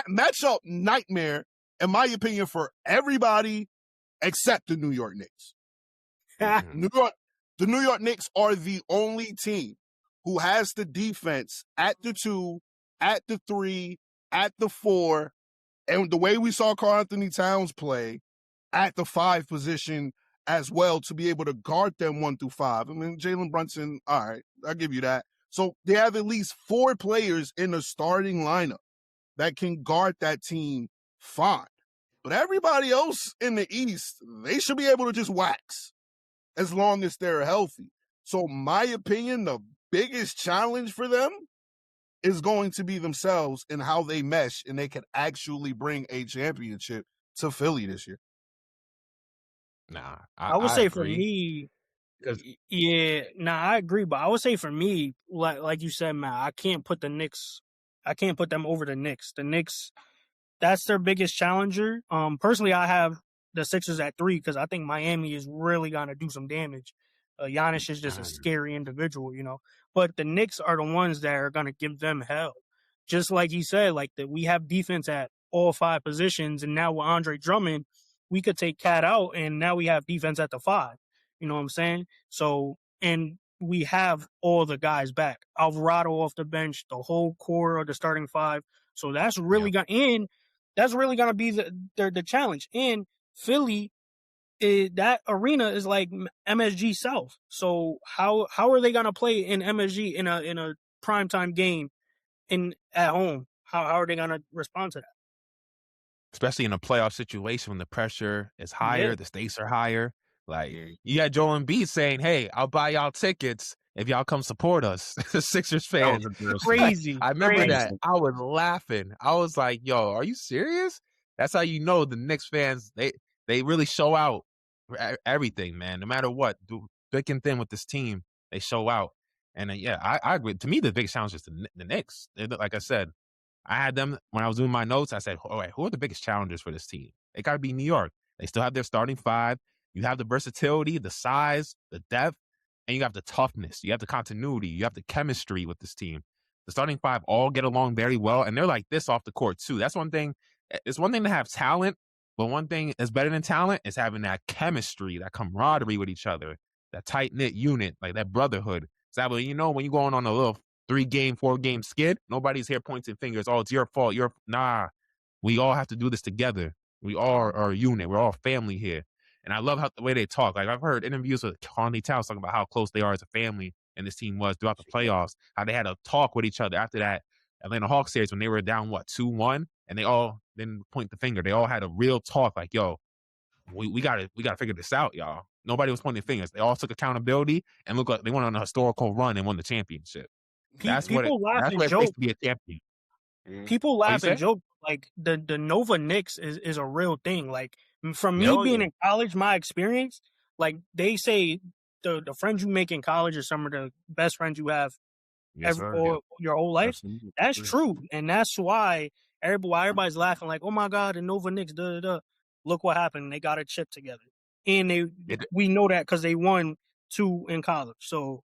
matchup nightmare, in my opinion, for everybody except the New York Knicks. The New York Knicks are the only team who has the defense at the 2, at the 3, at the 4, and the way we saw Karl Anthony Towns play at the 5 position as well to be able to guard them 1 through 5. I mean, Jalen Brunson, all right, I'll give you that. So they have at least 4 players in the starting lineup that can guard that team fine. But everybody else in the East, they should be able to just wax as long as they're healthy. So my opinion, the biggest challenge for them is going to be themselves and how they mesh and they can actually bring a championship to Philly this year. Nah, I would say agree. for me, 'Cause- I agree, but I would say for me, like you said, man, I can't put them over the Knicks. The Knicks, that's their biggest challenger. Personally, I have the Sixers at 3 because I think Miami is really gonna do some damage. Giannis is just a scary individual, you know. But the Knicks are the ones that are gonna give them hell. Just like he said, like that we have defense at all 5 positions, and now with Andre Drummond, we could take Cat out, and now we have defense at the 5. You know what I'm saying? So, and we have all the guys back. Alvarado off the bench, the whole core of the starting 5. So that's really gonna be the challenge. And Philly, that arena is like MSG South. So how are they gonna play in MSG in a primetime game at home? How are they gonna respond to that? Especially in a playoff situation when the pressure is higher, Yeah. the stakes are higher. Like, you got Joel Embiid saying, hey, I'll buy y'all tickets if y'all come support us. The Sixers fans. Crazy. I remember crazy. that. I was laughing. I was like, yo, are you serious? That's how you know the Knicks fans, they really show out for everything, man. No matter what, thick and thin with this team, they show out. And I agree. To me, the biggest challenge is the Knicks. Like I said, I had them when I was doing my notes. I said, all right, who are the biggest challengers for this team? It got to be New York. They still have their starting 5. You have the versatility, the size, the depth, and you have the toughness. You have the continuity. You have the chemistry with this team. The starting 5 all get along very well, and they're like this off the court, too. That's one thing. It's one thing to have talent, but one thing is better than talent is having that chemistry, that camaraderie with each other, that tight-knit unit, like that brotherhood. So, you know, when you're going on a little 3-game, 4-game skid, nobody's here pointing fingers. Oh, it's your fault. Nah, we all have to do this together. We all are a unit. We're all family here. And I love the way they talk. Like, I've heard interviews with Karl Anthony Towns talking about how close they are as a family and this team was throughout the playoffs, how they had a talk with each other after that Atlanta Hawks series when they were down, 2-1? And they all didn't point the finger. They all had a real talk like, yo, we gotta figure this out, y'all. Nobody was pointing fingers. They all took accountability and look like they went on a historical run and won the championship. That's what it takes to be a champion. People laugh and joke. Like the Nova Knicks is a real thing. Like from me being in college, my experience, like they say the friends you make in college are some of the best friends you have your whole life. Absolutely. That's true. And that's why everybody's laughing like, oh my God, the Nova Knicks, look what happened. They got a chip together. And we know that because they won 2 in college. So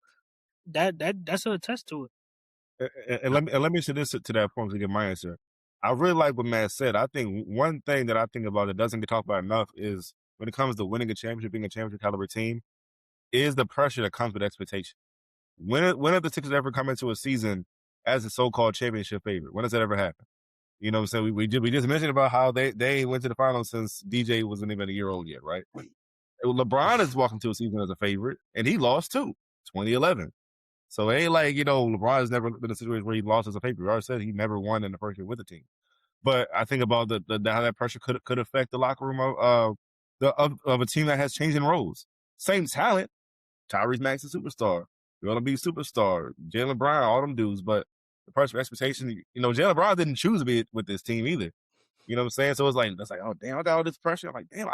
that's a test to it. And let me say this to that point to get my answer. I really like what Matt said. I think one thing that I think about that doesn't get talked about enough is when it comes to winning a championship, being a championship caliber team, is the pressure that comes with expectation. When have the Sixers ever come into a season as a so-called championship favorite? When does that ever happen? You know what I'm saying? We just mentioned about how they went to the finals since DJ wasn't even a year old yet, right? LeBron is walking to a season as a favorite, and he lost too, 2011. So it ain't like, LeBron has never been in a situation where he lost as a favorite. We already said he never won in the first year with the team. But I think about how that pressure could affect the locker room of a team that has changing roles. Same talent, Tyrese Maxey superstar, Joel Embiid superstar, Jaylen Brown, all them dudes. But the pressure expectation, Jaylen Brown didn't choose to be with this team either. You know what I'm saying? So it's like, oh damn, I got all this pressure. I'm like, damn,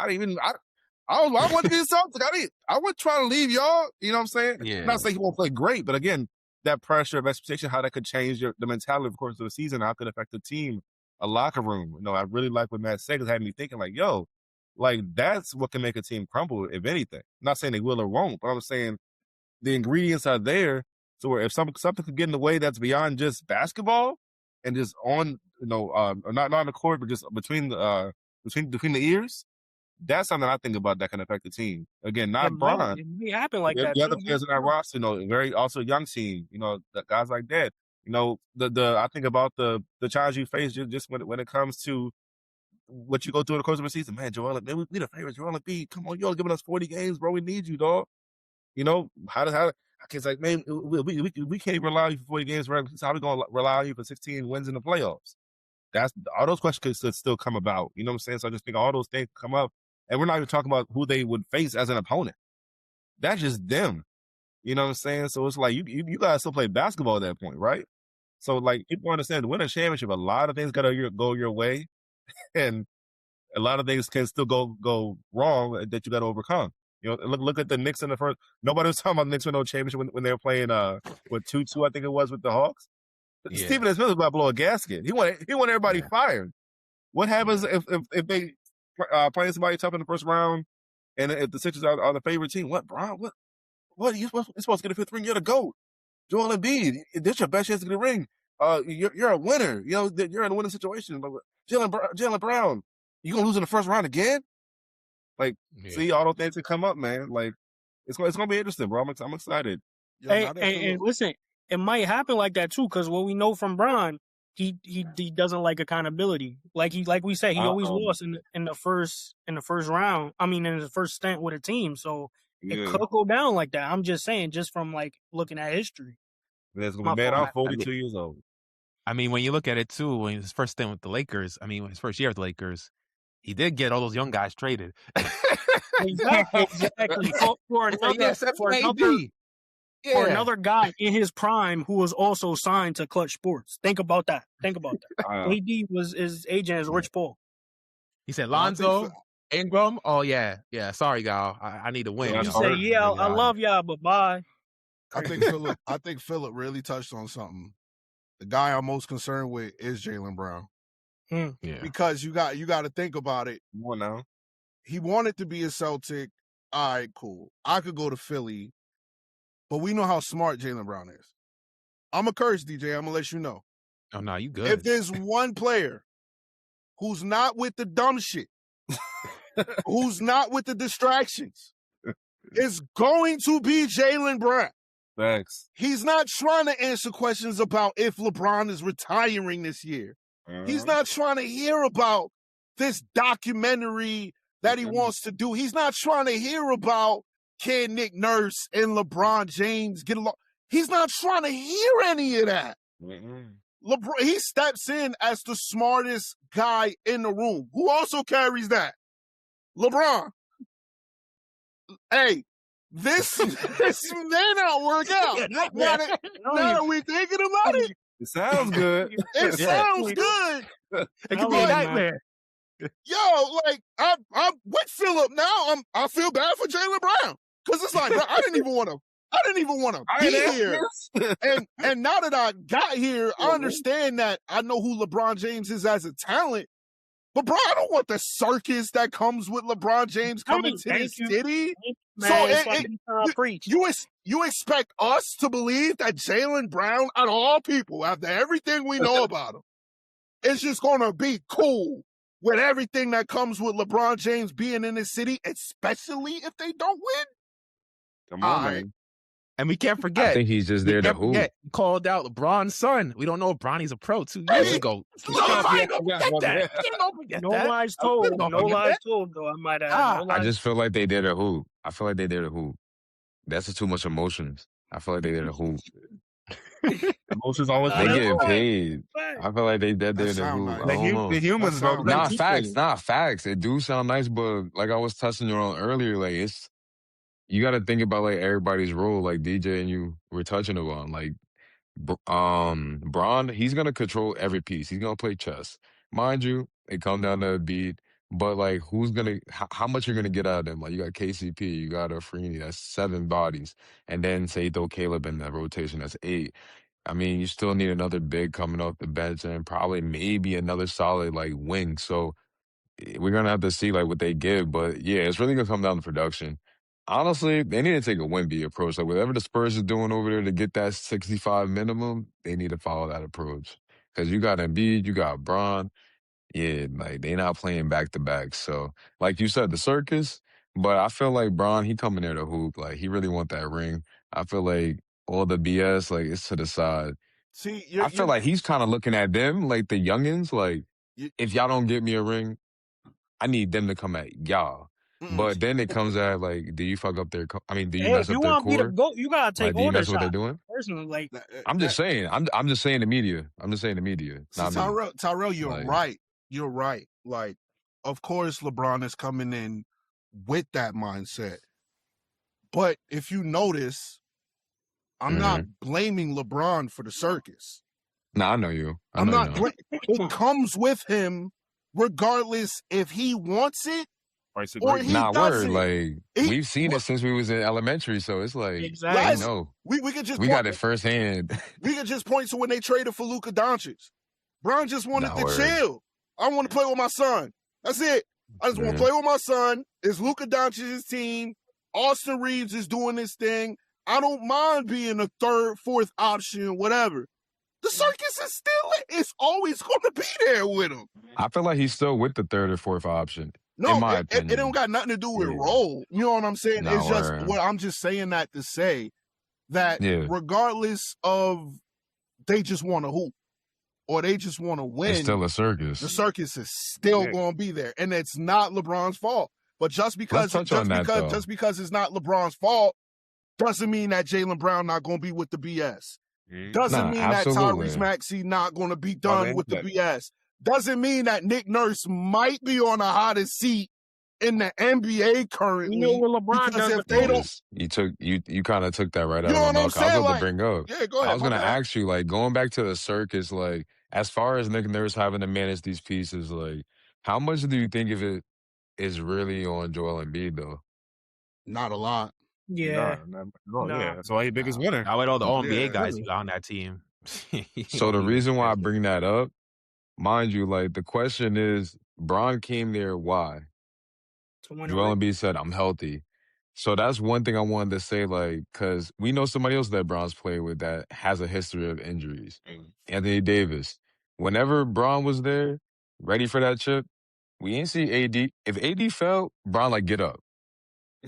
I wanted to be a Celtic. I wasn't trying to leave y'all. You know what I'm saying? Yeah. I'm not saying he won't play great, but again, that pressure of expectation, how that could change the mentality, of course, of the season, how it could affect the team, a locker room. I really like what Matt said. It had me thinking like, yo, like that's what can make a team crumble, if anything. I'm not saying they will or won't, but I'm saying the ingredients are there. So where if something could get in the way that's beyond just basketball and just on, not on the court, but just between the between the ears, that's something I think about that can affect the team. Again, not Bron. It may happen like that. The other players in that roster, very also young team, guys like that. I think about the challenge you face just when it comes to what you go through in the course of the season. Man, Joel, we the favorites. Joel Embiid, come on, y'all giving us 40 games, bro. We need you, dog. How it's like, man, we can't rely on you for 40 games, right? So how we gonna rely on you for 16 wins in the playoffs? That's all those questions could still come about. You know what I'm saying? So I just think all those things come up, and we're not even talking about who they would face as an opponent. That's just them. You know what I'm saying? So it's like you guys still play basketball at that point, right? So like people understand to win a championship, a lot of things gotta go your way, and a lot of things can still go wrong that you gotta overcome. Look at the Knicks in the first. Nobody was talking about the Knicks with no championship when they were playing with 2-2, I think it was, with the Hawks. Yeah. Stephen A. Smith was about to blow a gasket. He wanted everybody fired. What happens if they playing somebody tough in the first round, and if the Sixers are the favorite team? What, Brown? What are you supposed to get a fifth ring? You're the GOAT. Joel Embiid, this is your best chance to get a ring. You're a winner. You're in a winning situation. Jaylen Brown, you gonna lose in the first round again? See, all those things that come up, man. Like, it's gonna be interesting, bro. I'm excited. And listen, it might happen like that too, because what we know from Bron, he doesn't like accountability. Like we said, he always lost in the first round. I mean, in his first stint with a team. So it could go down like that. I'm just saying, just from like looking at history. That's gonna be bad. I'm 42 years old. I mean, when you look at it too, when his first stint with the Lakers, his first year with the Lakers, he did get all those young guys traded. Exactly. For another guy in his prime who was also signed to Clutch Sports. Think about that. AD was his agent as Rich Paul. He said, Lonzo, Ingram. Oh yeah. Sorry, y'all. I need to win. He said, I love y'all, but bye. I think Philip really touched on something. The guy I'm most concerned with is Jaylen Brown. Yeah. Because you got to think about it. More now. He wanted to be a Celtic. All right, cool. I could go to Philly, but we know how smart Jaylen Brown is. I'm a curse, DJ. I'm gonna let you know. Oh no, you good. If there's one player who's not with the dumb shit, who's not with the distractions, it's going to be Jaylen Brown. Thanks. He's not trying to answer questions about if LeBron is retiring this year. He's not trying to hear about this documentary that he wants to do. He's not trying to hear about can Nick Nurse and LeBron James get along. He's not trying to hear any of that. LeBron, he steps in as the smartest guy in the room. Who also carries that? LeBron. Hey, this may not work out. Now that we're thinking about it, it sounds good. It sounds good. It could be a nightmare. Yo, like I'm with Philip now. I feel bad for Jaylen Brown because it's like, bro, I didn't even want to be here. And now that I got here, I understand that I know who LeBron James is as a talent. But bro, I don't want the circus that comes with LeBron James coming to this city. Man, so you expect us to believe that Jaylen Brown, out of all people, after everything we know about him, is just going to be cool with everything that comes with LeBron James being in this city, especially if they don't win? Come on, man. And we can't forget. I think he's just there to hoop. He called out LeBron's son. We don't know if Bronny's a pro 2 years ago. No lies told. No lies told, though. I might add. I just feel like they did a hoop. That's too much emotions. I feel like they did a hoop. Emotions always they get paid. I feel like they did a hoop. The humans, bro. Not facts. It do sound nice, but like I was touching on earlier, like you got to think about like everybody's role, like DJ and you were touching upon. Like, Bron, he's gonna control every piece. He's gonna play chess, mind you. It come down to a beat, but like, how much you're gonna get out of them? Like, you got KCP, you got Afrini, that's 7 bodies, and then say throw Caleb in that rotation, that's 8. I mean, you still need another big coming off the bench, and probably maybe another solid like wing. So we're gonna have to see like what they give, but yeah, it's really gonna come down to production. Honestly, they need to take a Wemby approach. Like, whatever the Spurs is doing over there to get that 65 minimum, they need to follow that approach. Because you got Embiid, you got Bron. Yeah, like they not playing back to back. So, like you said, the circus. But I feel like Bron, he coming there to hoop. Like he really want that ring. I feel like all the BS, like it's to the side. See, I feel like he's kind of looking at them, like the youngins, like if y'all don't get me a ring, I need them to come at y'all. But then it comes at like, do you fuck up their? Do you Hey, mess if you up their want to be the core? GOAT, you gotta take Like, do you all the mess with what they're shots. doing? Personally, like I'm just saying. I'm just saying the media. I'm just saying the media. See, Not me. Tyrell, you're Like- right. You're right. Like, of course, LeBron is coming in with that mindset. But if you notice, I'm not blaming LeBron for the circus. Nah, I know you. I'm not. It comes with him, regardless if he wants it or he doesn't. Like we've seen it since we was in elementary, so it's like exactly. we know. We could just we got it firsthand. We could just point to when they traded for Luka Doncic. Bron just wanted to chill. I want to play with my son. That's it. I just want to play with my son. It's Luka Doncic's team. Austin Reeves is doing this thing. I don't mind being a third, fourth option, whatever. The circus is it's always going to be there with him. I feel like he's still with the third or fourth option. No, in my it opinion. don't got nothing to do with role. You know what I'm saying? No, it's just what I'm just saying that to say that regardless of they just want to hoop or they just want to win, it's still a circus. The circus is still going to be there, and it's not LeBron's fault. But just because it's not LeBron's fault doesn't mean that Jaylen Brown not going to be with the BS. Doesn't mean that Tyrese Maxey not going to be done with the BS. Doesn't mean that Nick Nurse might be on the hottest seat in the NBA currently. You know what LeBron because does? If they don't, you kind of took that right out You know of my what I'm mouth. I was saying? about to bring up. Yeah, go ahead. I was gonna ask you, like, going back to the circus, like, as far as Nick Nurse having to manage these pieces, like, how much do you think of it is really on Joel Embiid though? Not a lot. Yeah. Yeah, that's why he's biggest winner. I with all the All-NBA guys on that team. So the reason why I bring that up, mind you, like the question is, Bron came there, why? Joel Embiid said, I'm healthy. So that's one thing I wanted to say, like, because we know somebody else that Bron's played with that has a history of injuries. Anthony Davis. Whenever Bron was there, ready for that chip, we didn't see AD. If AD fell, Bron, like, get up.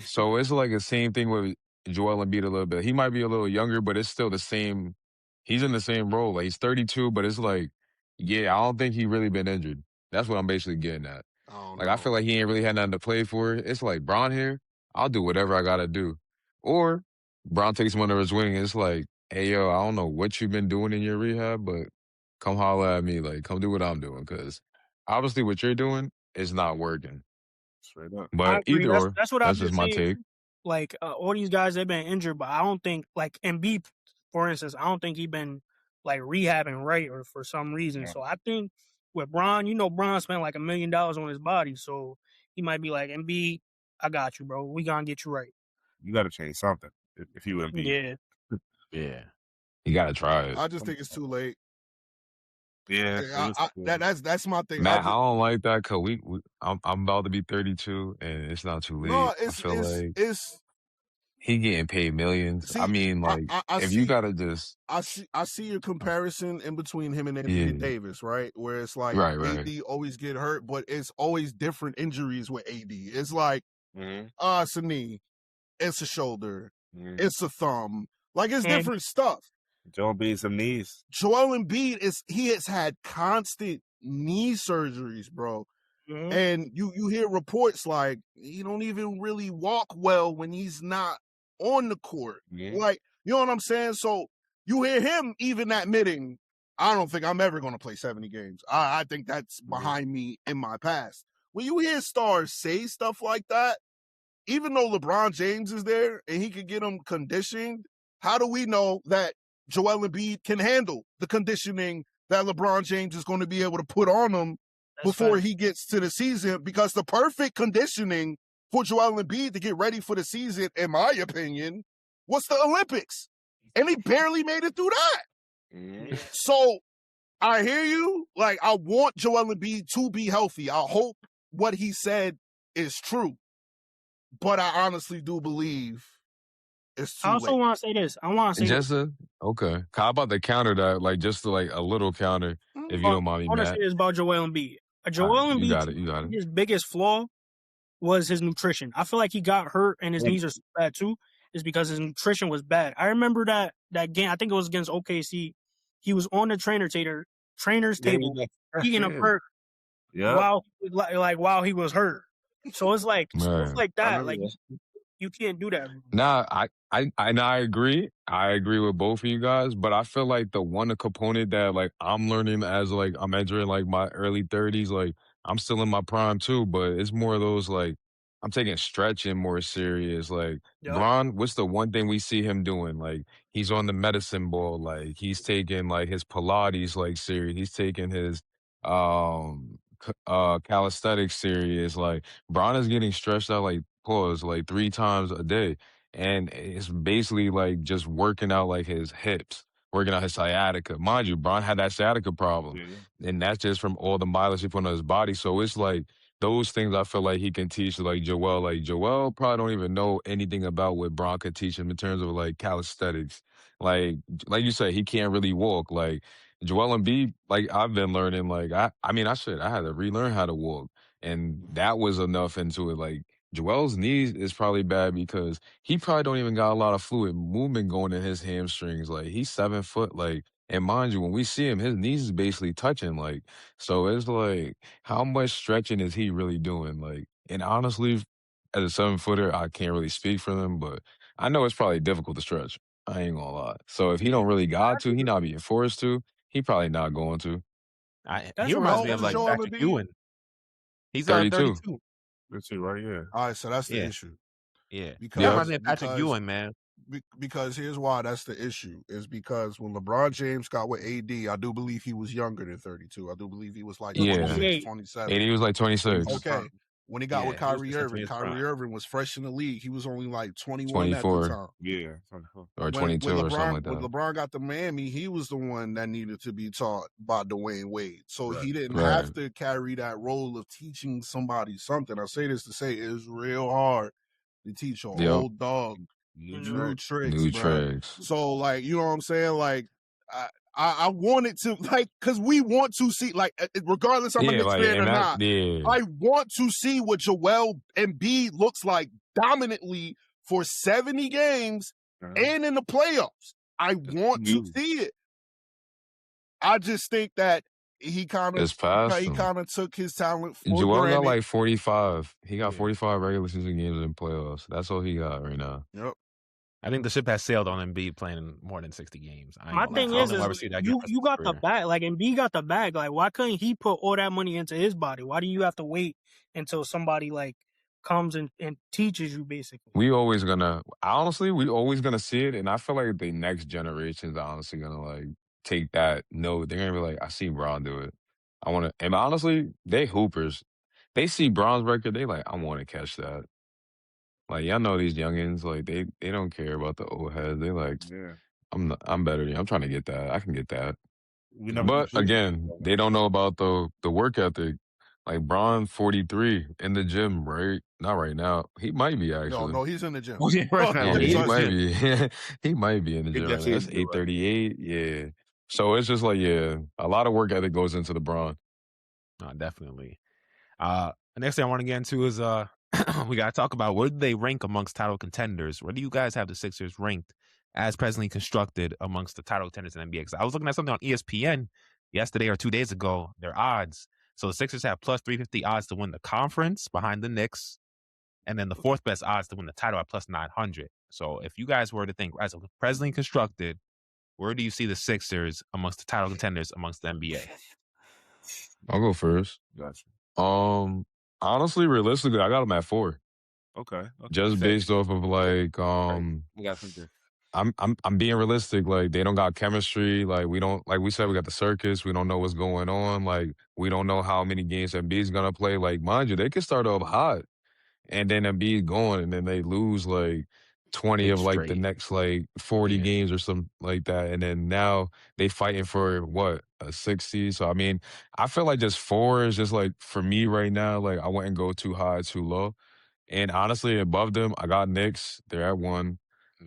So it's like the same thing with Joel Embiid a little bit. He might be a little younger, but it's still the same. He's in the same role. Like, he's 32, but it's like, yeah, I don't think he really been injured. That's what I'm basically getting at. I feel like he ain't really had nothing to play for. It's like, Bron here, I'll do whatever I got to do. Or Bron takes him under his wing and it's like, hey, yo, I don't know what you've been doing in your rehab, but come holler at me. Like, come do what I'm doing. Because obviously what you're doing is not working. Straight up. But either or, that's just my take. Like, all these guys, they've been injured, but I don't think, like, Embiid, for instance, I don't think he's been, like, rehabbing right or for some reason. So I think with Bron, Bron spent like $1 million on his body. So he might be like, Embiid, I got you, bro. We gonna get you right. You got to change something if you Embiid. Yeah. You got to try it. I just think it's too late. Yeah. That's my thing. Man, I don't like that because I'm about to be 32 and it's not too late. No, I feel like he getting paid millions. See, I mean, like, if you gotta just, I see your comparison in between him and Anthony Davis, right? Where it's like AD always get hurt, but it's always different injuries with AD. It's like, it's a knee, it's a shoulder, it's a thumb, like it's different stuff. Joel Embiid some knees. Joel Embiid has had constant knee surgeries, bro. And you hear reports like he don't even really walk well when he's not on the court. Like, you know what I'm saying? So you hear him even admitting, I don't think I'm ever going to play 70 games. I think that's behind me in my past. When you hear stars say stuff like that, even though LeBron James is there and he could get them conditioned, how do we know that Joel Embiid can handle the conditioning that LeBron James is going to be able to put on him before he gets to the season? Because the perfect conditioning for Joel Embiid to get ready for the season, in my opinion, was the Olympics. And he barely made it through that. So I hear you. Like, I want Joel Embiid to be healthy. I hope what he said is true. But I honestly do believe it's too I also late. want to say this. I want to say just okay. How about the counter that, like, just like a little counter, if you don't mind me, I want to Matt? say this about Joel Embiid. Joel You got Embiid, it. You got it. his biggest flaw was his nutrition. I feel like he got hurt and his knees are so bad too, is because his nutrition was bad. I remember that game, I think it was against OKC. He was on the trainer's table eating a burger while he was hurt. So it's like stuff like that. Like you can't do that. Nah, I agree. I agree with both of you guys, but I feel like the one component that like I'm learning as like I'm entering like my early 30s, like I'm still in my prime too, but it's more of those like I'm taking stretching more serious. Like Bron, what's the one thing we see him doing? Like he's on the medicine ball, like he's taking like his Pilates like serious. He's taking his calisthenics serious. Like Bron is getting stretched out like pause like 3 times a day. And it's basically like just working out like his hips, working out his sciatica. Mind you, Bron had that sciatica problem. And that's just from all the mileage he put on his body. So it's like those things I feel like he can teach like Joel. Like Joel probably don't even know anything about what Bron could teach him in terms of like calisthenics. Like you said, he can't really walk. Like Joel Embiid, like I've been learning, like I had to relearn how to walk. And that was enough into it. Like Joel's knees is probably bad because he probably don't even got a lot of fluid movement going in his hamstrings. Like he's 7 foot, like, and mind you, when we see him, his knees is basically touching. Like, so it's like, how much stretching is he really doing? Like, and honestly, as a 7-footer, I can't really speak for them, but I know it's probably difficult to stretch. I ain't gonna lie. So if he don't really got to, he not being forced to, he probably not going to. He reminds me of like Patrick Ewing. He's 32. 32, right? Yeah. All right, so that's the issue. Yeah. Because that reminds me of Patrick Ewing, man. Because here's why that's the issue. Is because when LeBron James got with AD, I do believe he was younger than 32. I do believe he was like 26, 27. And he was like 26. Okay. When he got with Kyrie Irving was fresh in the league. He was only like 21 at the time. Yeah. Or 22 or something like that. When LeBron got to Miami, he was the one that needed to be taught by Dwayne Wade. So he didn't have to carry that role of teaching somebody something. I say this to say it's real hard to teach a old dog new tricks. So like, you know what I'm saying? Like I wanted to, like, because we want to see, like, regardless I'm a Knicks fan or not, I want to see what Joel Embiid looks like dominantly for 70 games and in the playoffs. I want to see it. I just think that he kind of took his talent for Joel granted. got like 45. He got 45 regular season games in playoffs. That's all he got right now. Yep. I think the ship has sailed on Embiid playing more than 60 games. My thing is you got the bag. Like, Embiid got the bag. Like, why couldn't he put all that money into his body? Why do you have to wait until somebody, like, comes and teaches you, basically? We always gonna see it, and I feel like the next generation's honestly gonna, like, take that note. They're gonna be like, I see Bron do it. And honestly, they hoopers. They see Bron's record, they like, I want to catch that. Like, y'all know these youngins, like, they don't care about the old heads. They like, I'm better than you. I'm trying to get that. I can get that. But again, they don't know about the work ethic. Like, Bron 43 in the gym, right? Not right now. He might be, actually. No, he's in the gym. He might be. He might be in the gym right now. That's 838. Yeah. So it's just like, a lot of work ethic goes into the Bron. Definitely. The next thing I want to get into is we got to talk about where do they rank amongst title contenders? Where do you guys have the Sixers ranked as presently constructed amongst the title contenders in NBA? Because I was looking at something on ESPN yesterday or 2 days ago, their odds. So the Sixers have plus 350 odds to win the conference behind the Knicks, and then the fourth best odds to win the title at plus 900. So if you guys were to think as of presently constructed, where do you see the Sixers amongst the title contenders amongst the NBA? I'll go first. Gotcha. Honestly, realistically, I got them at 4. Okay. Just based off of like, we got some good. I'm being realistic. Like, they don't got chemistry. Like, we don't, like we said, we got the circus. We don't know what's going on. Like, we don't know how many games Embiid's gonna play. Like, mind you, they could start off hot, and then Embiid going, and then they lose like 20 of like the next like 40 games or something like that, and then now they fighting for what, a 60. So I mean, I feel like just 4 is just like, for me right now, like, I wouldn't go too high, too low. And honestly, above them, I got Knicks. They're at 1.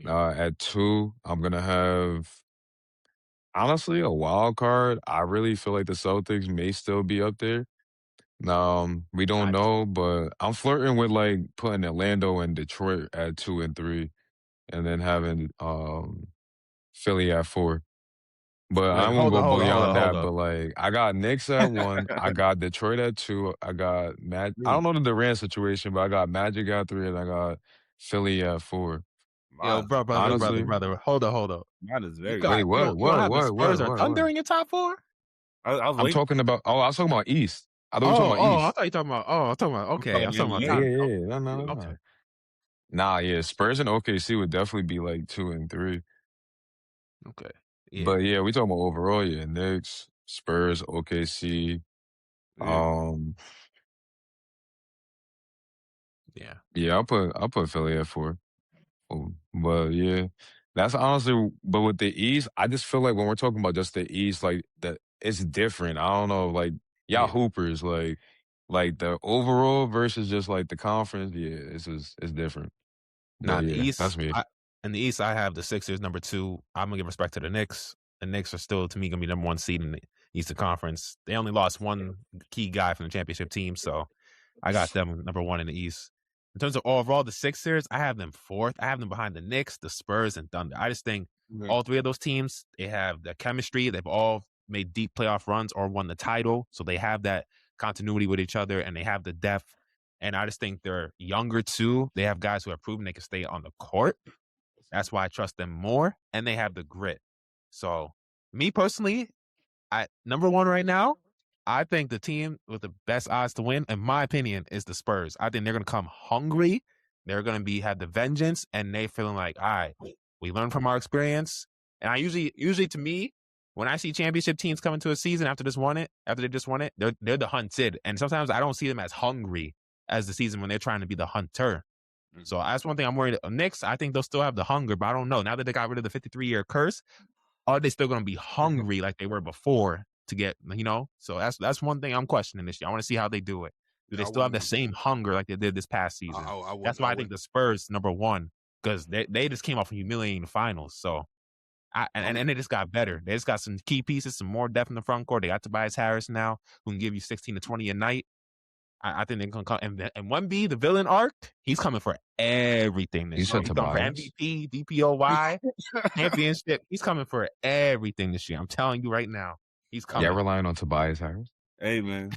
At 2, I'm gonna have, honestly, a wild card. I really feel like the Celtics may still be up there. We don't Nice. know, but I'm flirting with like putting Orlando and Detroit at 2 and 3, and then having Philly at 4. But I Wait, won't hold go up, hold up, hold up, beyond hold that. up. But like, I got Knicks at 1. I got Detroit at 2. I got I don't know the Durant situation, but I got Magic at 3, and I got Philly at 4. Yo, brother, Honestly, hold up. Mine is You very got wait, good. what, you don't what, have the what, what, Spurs or what, Thunder what? in your top 4? I was I'm waiting. talking about. Oh, I was talking about East. I thought we were talking about I East. thought you talking about. Oh, I'm talking about. Okay, I was talking about Yeah, top. yeah, yeah. No. Okay. Nah, yeah. Spurs and OKC would definitely be like 2 and 3. Okay. Yeah. But yeah, we talking about overall. Yeah, Knicks, Spurs, OKC. Yeah. Yeah. Yeah, I'll put Philly at 4. But yeah, that's honestly. But with the East, I just feel like when we're talking about just the East, like that, it's different. I don't know, like y'all Yeah. hoopers, like the overall versus just like the conference. Yeah, it's different. Now But in the yeah, that's East, me. in the East, I have the Sixers number 2. I'm gonna give respect to the Knicks. The Knicks are still, to me, gonna be number 1 seed in the Eastern Conference. They only lost one key guy from the championship team, so I got them number 1 in the East. In terms of overall, the Sixers, I have them 4th. I have them behind the Knicks, the Spurs, and Thunder. I just think all 3 of those teams, they have the chemistry. They've all made deep playoff runs or won the title, so they have that continuity with each other, and they have the depth. And I just think they're younger too. They have guys who have proven they can stay on the court. That's why I trust them more, and they have the grit. So, me personally, number 1 right now, I think the team with the best odds to win, in my opinion, is the Spurs. I think they're going to come hungry. They're going to have the vengeance, and they feeling like, all right, we learned from our experience. And I usually to me, when I see championship teams come into a season after they just won it, they're the hunted. And sometimes I don't see them as hungry as the season when they're trying to be the hunter. So that's one thing I'm worried. Knicks, I think they'll still have the hunger, but I don't know. Now that they got rid of the 53-year curse, are they still going to be hungry like they were before to get, So that's one thing I'm questioning this year. I want to see how they do it. Do they still have the same hunger like they did this past season? That's why I think the Spurs number 1, because they just came off a humiliating finals. So, and they just got better. They just got some key pieces, some more depth in the front court. They got Tobias Harris now, who can give you 16 to 20 a night. I think they're going to come. And 1B, the villain arc, he's coming for everything this year. He's coming for MVP, DPOY, championship. He's coming for everything this year. I'm telling you right now. He's coming. Yeah, relying on Tobias Harris. Hey, man.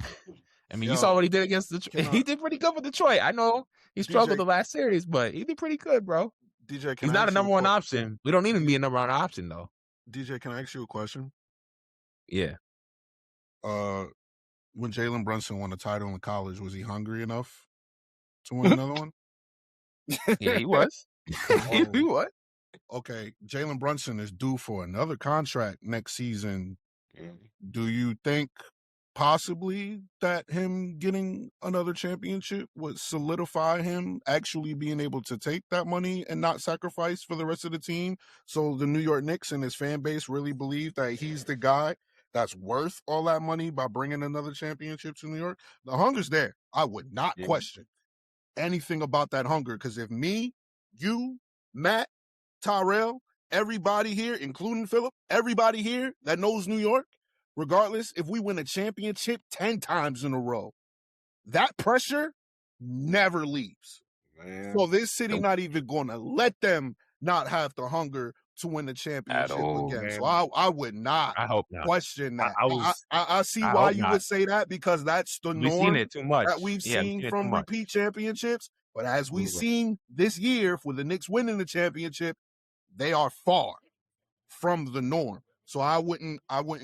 I mean, you saw what he did against Detroit. He did pretty good with Detroit. I know he struggled the last series, but he did pretty good, bro. DJ, he's not a number 1 option. We don't need him to be a number 1 option, though. DJ, can I ask you a question? Yeah. When Jaylen Brunson won the title in college, was he hungry enough to win another one? Yeah, he was. He was. Okay, Jaylen Brunson is due for another contract next season. Do you think possibly that him getting another championship would solidify him actually being able to take that money and not sacrifice for the rest of the team? So the New York Knicks and his fan base really believe that he's the guy that's worth all that money by bringing another championship to New York? The hunger's there. I would not question anything about that hunger, because if me, you, Matt, Tyrell, everybody here, including Philip, everybody here that knows New York, regardless if we win a championship 10 times in a row, that pressure never leaves. Man. So this city not even going to let them not have the hunger to win the championship again. Man. So I would not question that. I see why you would say that, because that's the norm seen it too much. that we've seen from repeat championships. But as we've seen this year with the Knicks winning the championship, they are far from the norm. So I wouldn't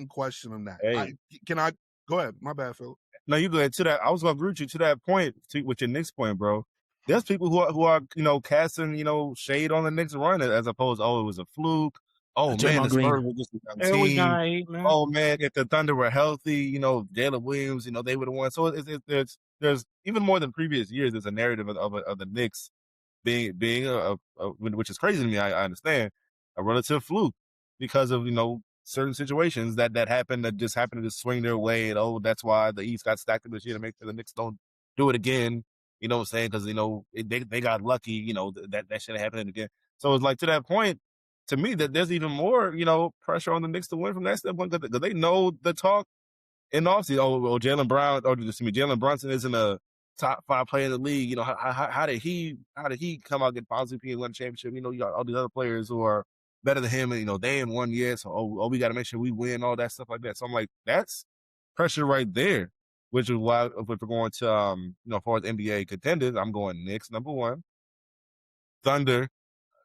question them that. Hey. Can I go ahead? My bad, Phil. No, you go ahead. To that, I was gonna agree with you to that point, with your Knicks point, bro. There's people who are casting shade on the Knicks run as opposed to, it was a fluke. Oh man, the Spurs were just a team. Oh man, if the Thunder were healthy, Jalen Williams, they would have won. So there's even more than previous years. There's a narrative of the Knicks being which is crazy to me. I understand, a relative fluke because of certain situations that happened that just happened to just swing their way, and that's why the East got stacked up this year to make sure the Knicks don't do it again. You know what I'm saying? Because they got lucky. That should have happened again. So it's like, to that point, to me, that there's even more pressure on the Knicks to win from that standpoint, because they know the talk And also, Jaylen Brown, Jalen Brunson isn't a top 5 player in the league. You know, how did he come out and get positive and win a championship? You know, you got all these other players who are better than him, and you know they ain't won yet. So we got to make sure we win, all that stuff like that. So I'm like, that's pressure right there. Which is why if we're going to as far as NBA contenders, I'm going Knicks number 1, Thunder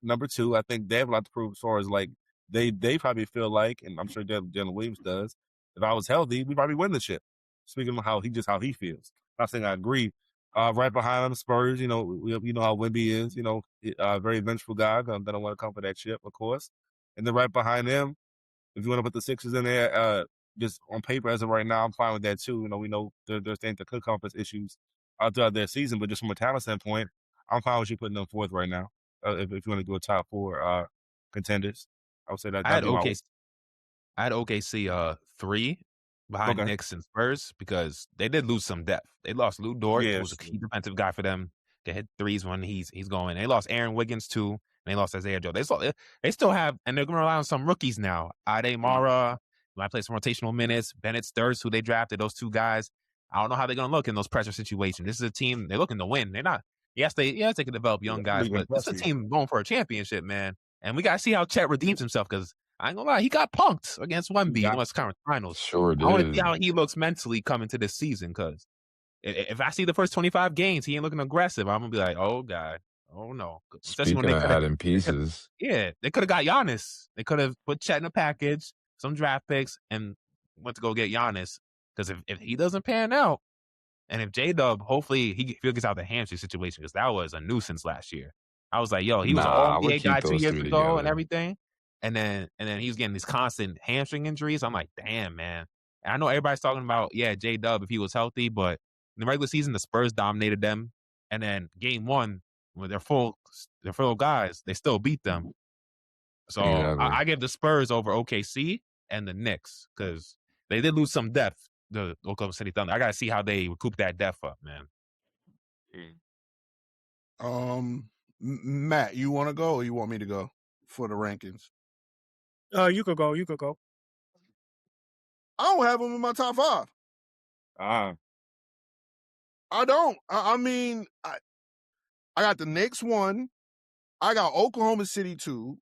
number 2. I think they have a lot to prove as far as like they probably feel like, and I'm sure Jalen Williams does. If I was healthy, we probably win the ship. Speaking of how he feels. Not saying I agree. Right behind him, Spurs. You know, we know how Wemby is. You know, very vengeful guy. That don't want to come for that ship, of course. And then right behind him, if you want to put the Sixers in there, just on paper as of right now, I'm fine with that too. You know, we know there's things that could come as issues throughout their season, but just from a talent standpoint, I'm fine with you putting them fourth right now. If you want to do a top 4 contenders, I would say that. I had OKC 3 behind Knicks and Spurs because they did lose some depth. They lost Lou Dort, who was a key defensive guy for them to hit threes when he's going. They lost Aaron Wiggins too, and they lost Isaiah Joe. They still have, and they're going to rely on some rookies now. Ade Mara, might play some rotational minutes. Bennett Sturz, who they drafted, those 2 guys. I don't know how they're going to look in those pressure situations. This is a team, they're looking to win. They're not, yes, they can develop young guys, but it's a team going for a championship, man. And we got to see how Chet redeems himself because I ain't gonna lie, he got punked against Wemby in the West Conference Finals. Sure did. I want to see how he looks mentally coming to this season because if I see the first 25 games, he ain't looking aggressive, I'm going to be like, oh, God. Oh, no. Especially when they adding pieces. They could have got Giannis. They could have put Chet in a package, some draft picks, and went to go get Giannis. Because if he doesn't pan out, and if J-Dub, hopefully he figures out the hamstring situation, because that was a nuisance last year. I was like, yo, he was an All-NBA guy 2 years ago and everything. And then he was getting these constant hamstring injuries. I'm like, damn, man. And I know everybody's talking about, J-Dub if he was healthy, but in the regular season, the Spurs dominated them. And then game 1, when they're full guys, they still beat them. So I give the Spurs over OKC and the Knicks because they did lose some depth, the Oklahoma City Thunder. I got to see how they recoup that depth up, man. Matt, you want to go or you want me to go for the rankings? You could go. I don't have them in my top 5. I don't. I mean, I got the Knicks 1. I got Oklahoma City 2.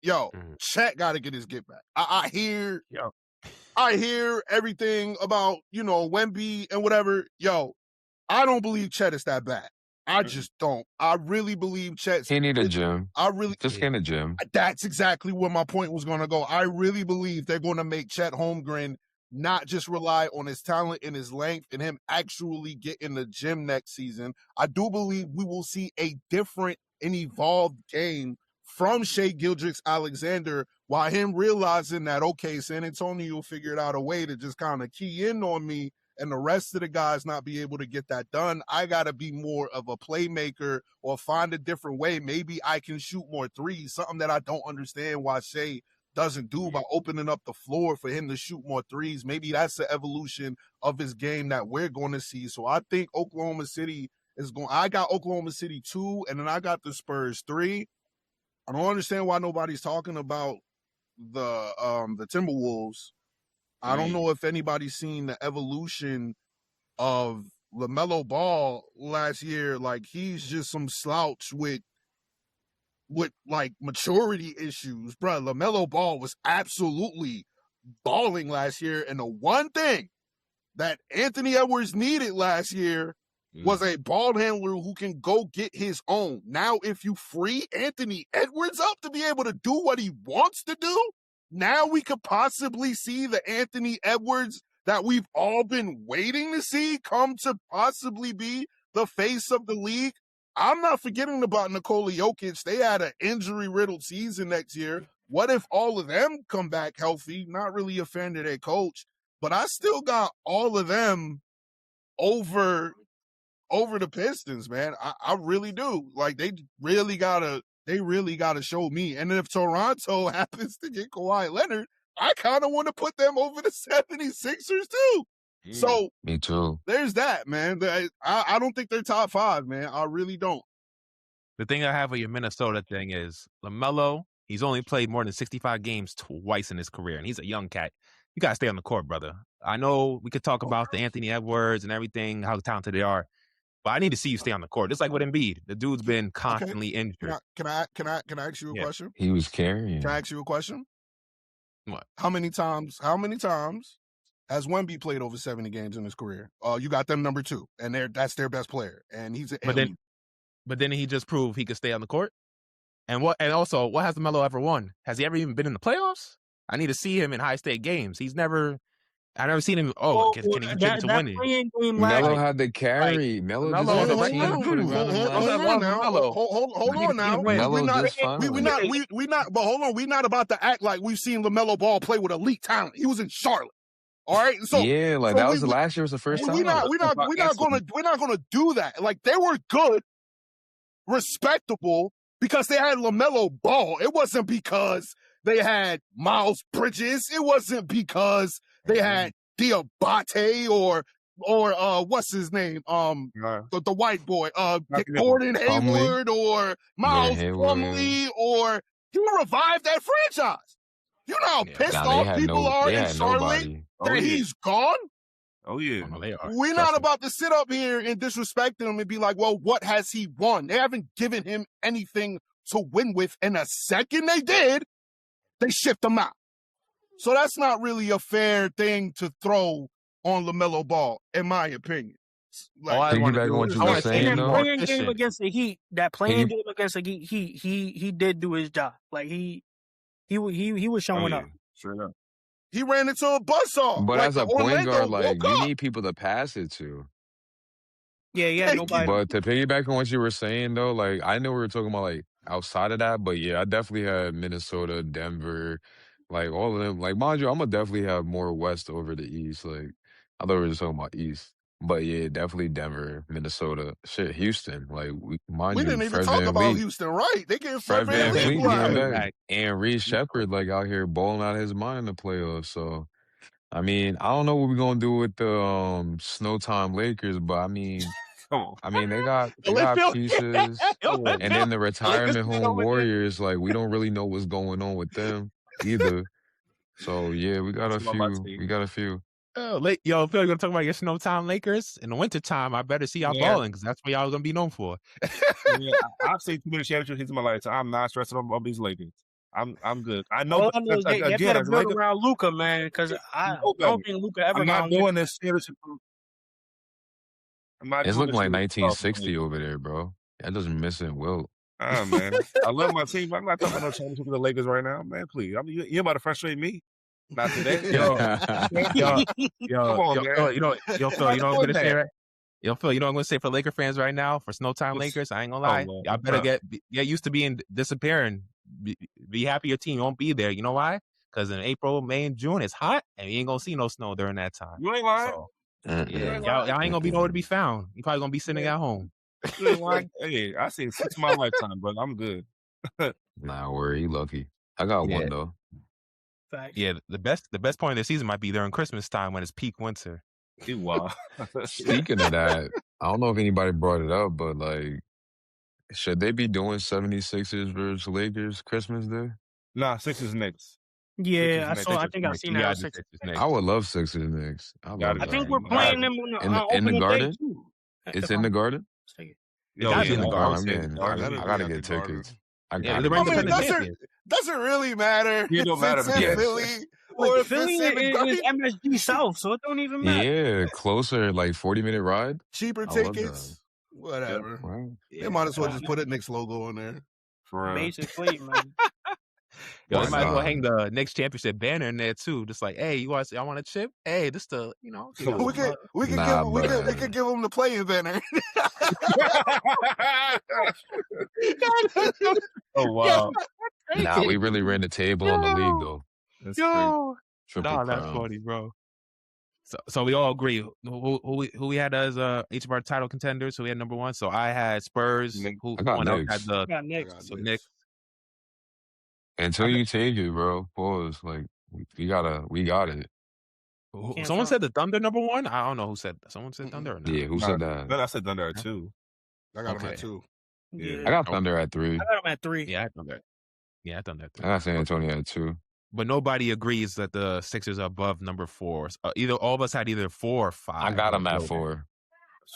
Yo, Chet got to get his get back. I hear everything about, Wemby and whatever. Yo, I don't believe Chet is that bad. I just don't. I really believe Chet. He need a gym. Just get a gym. That's exactly where my point was going to go. I really believe they're going to make Chet Holmgren not just rely on his talent and his length and him actually get in the gym next season. I do believe we will see a different and evolved game from Shai Gilgeous-Alexander while him realizing that, okay, San Antonio figured out a way to just kind of key in on me and the rest of the guys not be able to get that done. I got to be more of a playmaker or find a different way. Maybe I can shoot more threes, something that I don't understand why Shai doesn't do by opening up the floor for him to shoot more threes. Maybe that's the evolution of his game that we're going to see. So I think Oklahoma City is going. I got Oklahoma City 2, and then I got the Spurs 3. I don't understand why nobody's talking about the Timberwolves. I don't know if anybody's seen the evolution of LaMelo Ball last year. Like, he's just some slouch with like maturity issues, bro. LaMelo Ball was absolutely balling last year, and the one thing that Anthony Edwards needed last year was a ball handler who can go get his own. Now, if you free Anthony Edwards up to be able to do what he wants to do, now we could possibly see the Anthony Edwards that we've all been waiting to see come to possibly be the face of the league. I'm not forgetting about Nikola Jokic. They had an injury-riddled season next year. What if all of them come back healthy? Not really a fan of their coach, but I still got all of them over the Pistons, man. I really do. Like, they really gotta show me. And if Toronto happens to get Kawhi Leonard, I kind of want to put them over the 76ers too. So me too. There's that, man. I don't think they're top 5, man. I really don't. The thing I have with your Minnesota thing is LaMelo, he's only played more than 65 games twice in his career, and he's a young cat. You got to stay on the court, brother. I know we could talk about the Anthony Edwards and everything, how talented they are, but I need to see you stay on the court. Just like with Embiid, the dude's been constantly injured. Can I ask you a question? He was carrying. Can I ask you a question? What? How many times has Wemby played over 70 games in his career? You got them number 2, and that's their best player, and he's an elite. But then he just proved he could stay on the court. And also, what has LaMelo ever won? Has he ever even been in the playoffs? I need to see him in high-state games. I've never seen him. Can he contribute to winning? Melo had the carry. Melo just Hold on now. But hold on. We're not about to act like we've seen LaMelo Ball play with elite talent. He was in Charlotte. All right. So yeah, like that was last year was the first time. We're not gonna do that. Like they were good, respectable because they had LaMelo Ball. It wasn't because they had Miles Bridges. It wasn't because they had Diabate or what's his name? The white boy, Gordon Hayward or Miles Plumlee, or he revived that franchise. You know how pissed off people are in Charlotte that he's gone? Oh, yeah. We're not about to sit up here and disrespect him and be like, well, what has he won? They haven't given him anything to win with. And the second they did, they shipped him out. So that's not really a fair thing to throw on LaMelo Ball, in my opinion. Like, playing game against the Heat, he did do his job. Like he was showing up. Sure enough. He ran into a buzzsaw. But as a point guard, like you need people to pass it to. Yeah, nobody. But to piggyback on what you were saying though, like I know we were talking about like outside of that, but yeah, I definitely had Minnesota, Denver, like all of them. Like mind you, I'm gonna definitely have more West over the East. Like I thought we were just talking about East. But yeah, definitely Denver, Minnesota, shit, Houston. Like we didn't even talk about Houston, right? They getting Fred VanVleet back, and Reed Shepard like out here balling out his mind in the playoffs. So, I mean, I don't know what we're gonna do with the Snow Time Lakers, but I mean, they got pieces, and then the retirement home Warriors. Like we don't really know what's going on with them either. So yeah, we got a few. Oh, Phil, you're gonna talk about your Snowtime Lakers in the wintertime. I better see y'all balling because that's what y'all gonna be known for. I've seen too many championships in my life, so I'm not stressing on these Lakers. I'm good. I know. They better build around Luka, man, because I don't think Luka ever. I'm not doing this championship. It's looking like 1960 over there, bro. That doesn't miss it, Will. Man, I love my team. I'm not talking about no championship with the Lakers right now, man. Please, you're about to frustrate me. Not today. Phil, you know what I'm gonna say, right? Phil, you know what I'm gonna say for Laker fans right now, for Snowtime Lakers, I ain't gonna lie. Y'all better get used to disappearing. Be happy your team won't be there. You know why? Because in April, May, and June, it's hot, and you ain't gonna see no snow during that time. You ain't lying. So, y'all ain't gonna be nowhere to be found. You probably gonna be sitting at home. You ain't lying. Hey, I see 6 of my lifetime, but I'm good. Nah, worry, you lucky. I got one though. Fact. Yeah, the best point of the season might be during Christmas time when it's peak winter. Wow. Speaking of that, I don't know if anybody brought it up, but like, should they be doing 76ers versus Lakers Christmas Day? Nah, Sixers Knicks. Yeah, I think I've seen that. I would love Sixers Knicks. I think we're playing them in the Garden. It's in the Garden. It's in the Garden. I gotta get tickets. Doesn't really matter. It don't matter. Philly. Or Philly is MSG South, so it don't even matter. Yeah, closer, like 40-minute ride. Cheaper tickets. Whatever. Wow. They might as well just put a Knicks logo on there. Basically, man. They might as well hang the Knicks championship banner in there too. Just like, hey, y'all want a chip? Hey, this the we could give them the playing banner. Oh wow! Nah, we really ran the table on the league though. That's that's funny, bro. So we all agree who we had as each of our title contenders. So we had number 1. So I had Spurs. I got Knicks. So Knicks. Until you take it, bro. Pause. Like we got it. Someone said the Thunder number 1. I don't know who said. Someone said Thunder or not? Yeah, who said that? No, I said Thunder at 2. I got them at 2. Yeah. I got Thunder at 3. I got them at 3. Yeah, I Thunder. Yeah, I Thunder at 3. I got San Antonio at 2. But nobody agrees that the Sixers are above number 4. Either all of us had either 4 or 5. I got him at So 4.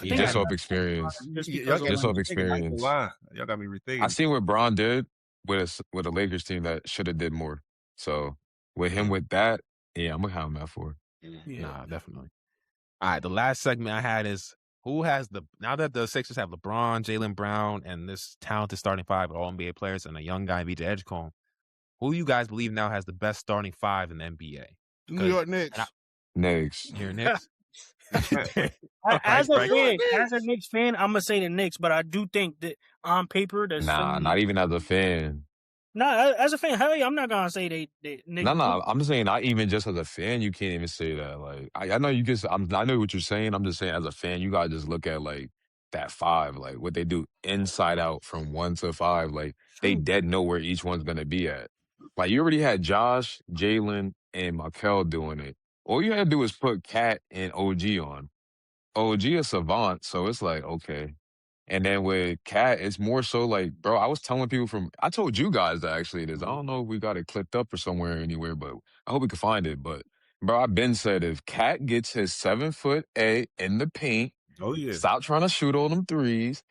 I think Just I- off experience. Just Y'all because got of Just me off rethinking. experience. Lie. Y'all got me rethinking. I seen what Braun did with a Lakers team that should have did more. So with him with that, yeah, I'm gonna have him at 4. Yeah. Nah, definitely. All right, the last segment I had is who has now that the Sixers have LeBron, Jaylen Brown, and this talented starting 5 of all NBA players and a young guy, VJ Edgecombe, who you guys believe now has the best starting 5 in the NBA? New York Knicks. Knicks. Here, Knicks. As a Right. Knicks fan, I'm gonna say the Knicks, but I do think that on paper, the Nah, not even as a fan. No, as a fan, hell yeah, I'm not gonna say they Knicks. No, I'm just saying not even just as a fan, you can't even say that. Like I know you just I know what you're saying. I'm just saying as a fan, you gotta just look at like that 5, like what they do inside out from 1 to 5. Like they dead know where each one's gonna be at. Like you already had Josh, Jaylen, and Mikel doing it. All you had to do is put Cat and OG on. OG is savant, so it's like okay. And then with Cat, it's more so like, bro, I was telling people I told you guys that actually it is. I don't know if we got it clipped up or somewhere anywhere, but I hope we can find it. But, bro, I've been said if Cat gets his 7-foot A in the paint, stop trying to shoot all them threes,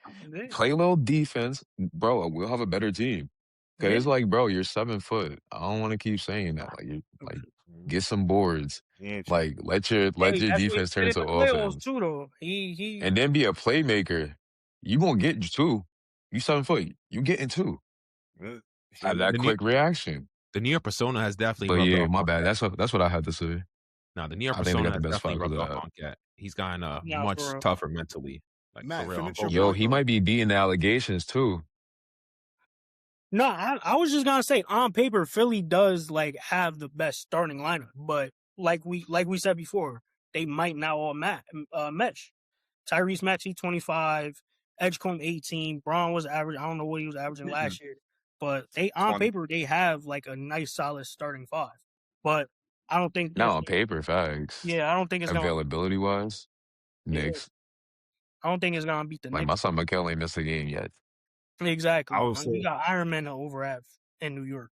play a little defense, bro, we'll have a better team. Because it's like, bro, you're 7 foot. I don't want to keep saying that. Like, get some boards. Like, let your defense turn into offense. Too, though. He And then be a playmaker. You won't get 2. You 7 foot. You getting 2. Have that quick reaction. The New York persona has definitely. But yeah, my bad. That's what I had to say. No, the New York persona has definitely rubbed off on Cat. He's gotten much tougher mentally. Like Matt, for real. Yo, he might be beating the allegations too. No, I was just gonna say on paper, Philly does like have the best starting lineup, but like we said before, they might not all mesh. Tyrese Maxey 25, Edgecombe 18, Braun was average. I don't know what he was averaging last year, but they on paper they have like a nice solid starting 5. But I don't think no on paper facts. Yeah, I don't think it's availability wise. Knicks. I don't think it's gonna beat the Knicks. My son Mikel ain't missed a game yet. Exactly. You got Iron Man over in New York.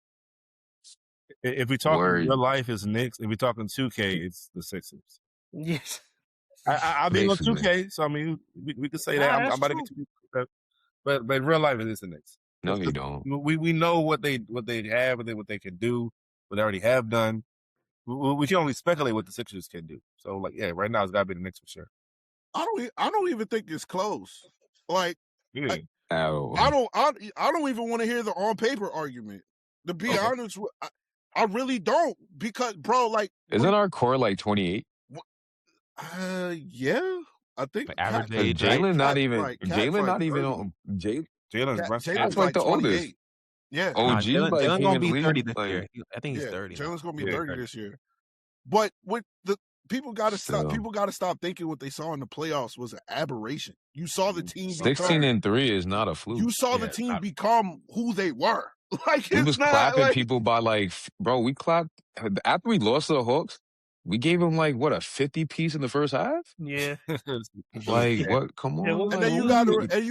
If we talk real life, it's Knicks. If we talking 2K, it's the Sixers. Yes. I mean, on 2K, so I mean, we could say that. I'm about to get to that. But in real life, it is the Knicks. No, you don't. We know what they have, what they can do, what they already have done. We can only speculate what the Sixers can do. So, like, yeah, right now it's got to be the Knicks for sure. I don't even think it's close. Like, I don't even want to hear the on paper argument. To be honest, I really don't, because, bro, like, isn't our core like 28? Yeah, I think like average age. Jaylen not even on Jaylen's like the 28. oldest. Yeah, OG, Jaylen's gonna be 30 this year. I think he's 30. Jaylen's gonna be 30 this year. But with the people got to stop. People got to stop thinking what they saw in the playoffs was an aberration. You saw the team 16-3 is not a fluke. You saw the team become who they were. Like, we was clapping people by like, bro. We clapped after we lost to the Hawks. We gave them like what, a 50 piece in the first half. Yeah, like what? Come on. And then you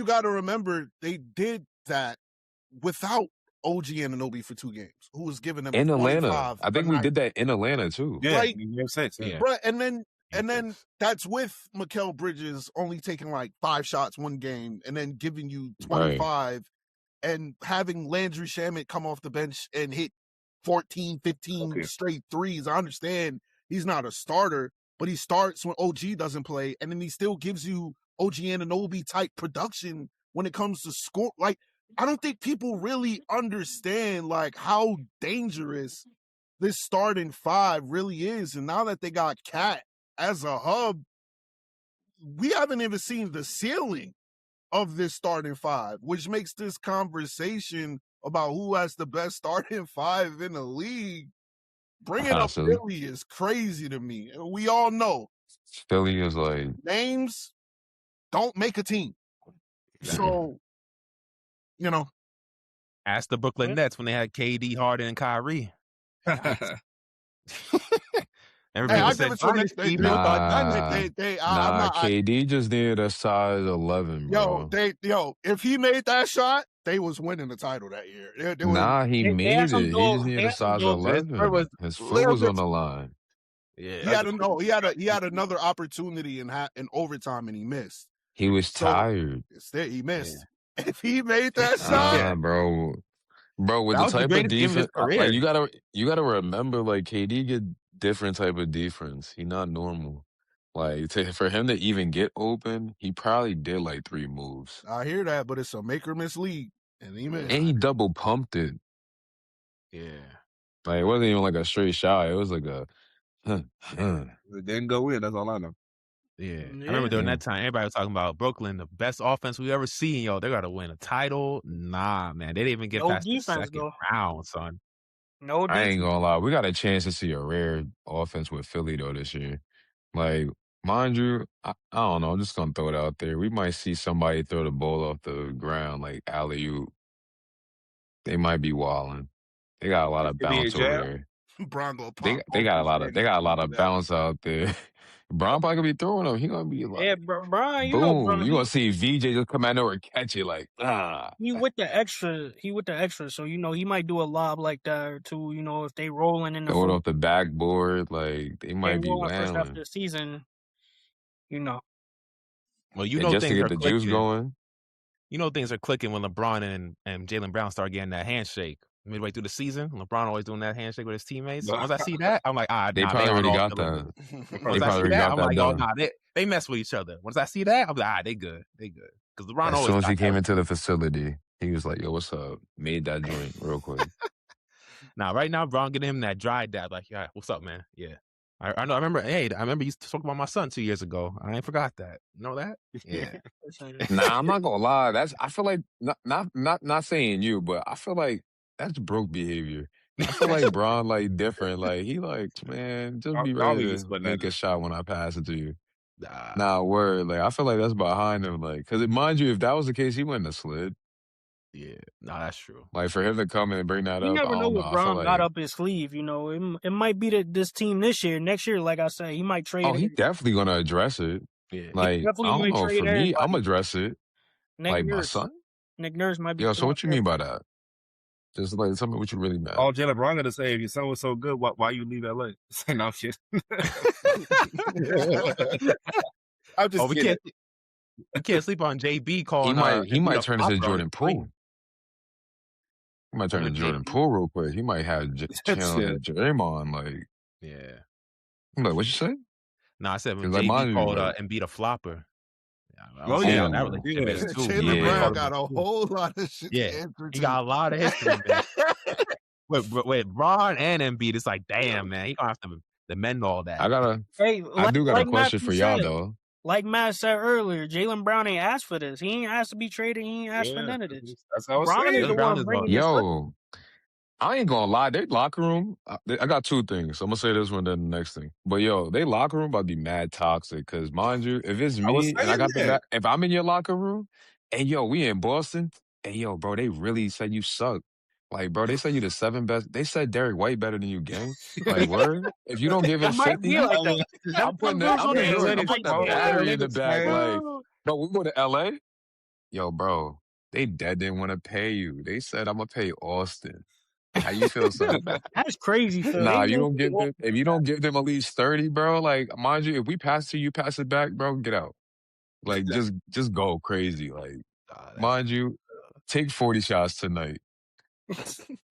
got to remember they did that without OG Anunoby for 2 games, who was giving them in Atlanta. I think we did that in Atlanta too. Yeah, like, makes sense. Yeah. Bro, and then that's with Mikal Bridges only taking like 5 shots one game, and then giving you 25, and having Landry Shamet come off the bench and hit 14, 15 straight threes. I understand he's not a starter, but he starts when OG doesn't play, and then he still gives you OG Anunoby type production when it comes to score. Like, I don't think people really understand like how dangerous this starting 5 really is. And now that they got Cat as a hub, we haven't even seen the ceiling of this starting 5, which makes this conversation about who has the best starting 5 in the league, bringing up Philly is crazy to me. And we all know Philly is like, names don't make a team. So, you know, ask the Brooklyn Nets when they had KD, Harden, and Kyrie. Everybody said KD just needed a size 11, bro. If he made that shot, they was winning the title that year. They Nah, he They made had some it. He just dog. They needed a had some size dog. His foot 11. was His a foot little was bit. on the line. Yeah, he had another opportunity in overtime and he missed. He was So tired. instead he missed. If he made that shot, Nah, bro, with That the was the type of greatest game of his defense, like career. you gotta remember, like KD get different type of defense. He not normal. Like for him to even get open, he probably did like 3 moves, I hear that, but it's a make or miss league, and he missed. and he double pumped it. Yeah. Like it wasn't even like a straight shot. It was like a. It didn't go in. That's all I know. Yeah. Yeah. I remember during that time, everybody was talking about Brooklyn, the best offense we ever seen. Yo, they got to win a title. Nah, man. They didn't even get No past the defense, second though. round, son. No I ain't defense. gonna lie. We got a chance to see a rare offense with Philly though this year. Like, mind you, I don't know. I'm just gonna throw it out there. We might see somebody throw the ball off the ground like alley-oop. They might be wilding. They got a lot of It be a bounce over jab? there. Bron gonna They pop. got a lot of bounce out there. Brown probably gonna be throwing them. He gonna be like, Yeah, Brian, you know, boom. Brian, You gonna see VJ just come out there and catch it like, he with the extra. He with the extra, so you know he might do a lob like that or two. You know, if they rolling in the throw it first, off the backboard. Like they they might be rolling first half of wailing. the season. You know, Well, you And know just to things get are the juice clicking. going. You know things are clicking when LeBron and Jaylen Brown start getting that handshake midway through the season. LeBron always doing that handshake with his teammates. Once I see that, I'm like, They nah, probably they aren't already all got feeling that. good. They Once I probably see already that, got I'm that like, oh, done. nah, they mess with each other. Once I see that, I'm like, they good. Because LeBron As always soon as got he came that. into the facility, he was like, yo, what's up? Made that joint real quick. Nah, right now, Brown getting him that dry dab. Like, yeah, what's up, man? Yeah. I know. I remember you talking about my son 2 years ago. I ain't forgot that. You know that? Yeah. Nah, I'm not gonna lie. I feel like not saying you, but I feel like that's broke behavior. I feel like Braun like different. Like he like, man, just be I'll ready be to splitting make that. a shot when I pass it to you. Nah. Nah, word. Like I feel like that's behind him. Like, cause mind you, if that was the case, he wouldn't have slid. Yeah. Nah, that's true. Like for him to come in and bring that you up, I never know don't know. what I feel Brown got like, up his sleeve. You know, it might be this team this year. Next year, like I said, he might trade. oh, he definitely gonna address it. Yeah. Like I definitely don't might know. trade For me, I'm everybody. address it. Nick Like my Nurse. son. Nick Nurse might be. Yo, so what you mean by that? Just like tell me what you really meant. All Jaylen Brown gonna say, if your son was so good, why you leave LA? Say no shit. I'm just kidding. We can't sleep on JB calling. He might Embiid turn a into flopper on Jordan his screen. Poole. He might turn Oh, into Jordan JB? Poole real quick. He might have channel Shit. Draymond. Like, Yeah. I'm like, what you say? Nah, I said when 'Cause like, JB mind you, called like, Embiid a flopper. Yeah, I Oh, was seeing yeah. how that Ooh. relationship Yeah. is too. Jaylen Yeah. Brown got a whole lot of shit to Yeah. answer He to. got a lot of history, man. With Ron and Embiid, it's like, damn, man, he gonna have to mend all that. I do got a question for y'all though. Like Matt said earlier, Jaylen Brown ain't asked for this. He ain't asked to be traded. He ain't asked for none of this. That's how it's Brown is the Jaylen Brown one is bringing this. Yo, I ain't gonna lie. Their locker room, I got 2 things. I'm gonna say this one, then the next thing. But yo, they locker room about to be mad toxic. Cause mind you, if it's me and I got the back, if I'm in your locker room, and yo, we in Boston, and yo, bro, they really said you suck. Like, bro, they said you the 7th best. They said Derek White better than you, gang. Like, word. If you don't give him It might 50, be like that. I'm putting the battery in the back. Like, bro, we go to LA. Yo, bro, they dead didn't want to pay you. They said I'm gonna pay Austin. How you feel, son? That's crazy, Phil. Nah, you don't give them. If you don't give them at least 30, bro, like mind you, if we pass to you, pass it back, bro, get out. Like just go crazy. Like mind you, take 40 shots tonight.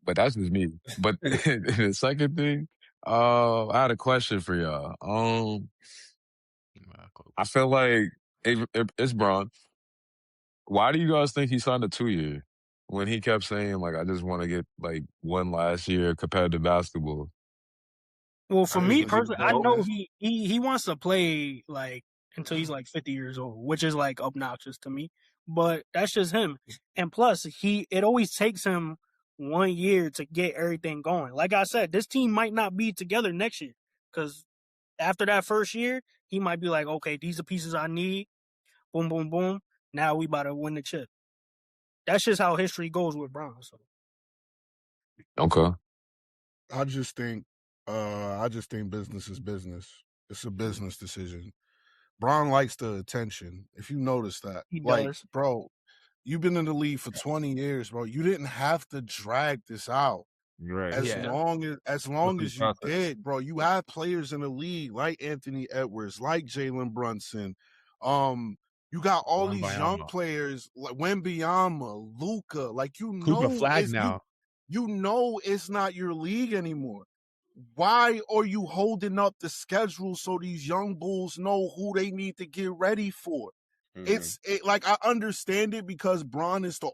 But that's just me. But the second thing, I had a question for y'all. I feel like it's Bron. Why do you guys think he signed a 2-year when he kept saying like I just want to get like one last year of competitive basketball? Well, for me personally, I know he wants to play like until he's like 50 years old, which is like obnoxious to me. But that's just him. And plus, it always takes him 1 year to get everything going. Like I said, this team might not be together next year because after that first year, he might be like, okay, these are pieces I need. Boom, boom, boom. Now we about to win the chip. That's just how history goes with Brown. So. Okay. I just think business is business. It's a business decision. Braun likes the attention. If you notice that, He like, does. bro, you've been in the league for 20 years, bro. You didn't have to drag this out. Right. As Yeah. long as you process. did, bro, you have players in the league like Anthony Edwards, like Jaylen Brunson. You got all these young players like Wembanyama, Luka. Like Cooper Flag now. You know it's not your league anymore. Why are you holding up the schedule so these young bulls know who they need to get ready for? Like I understand it because Bron is the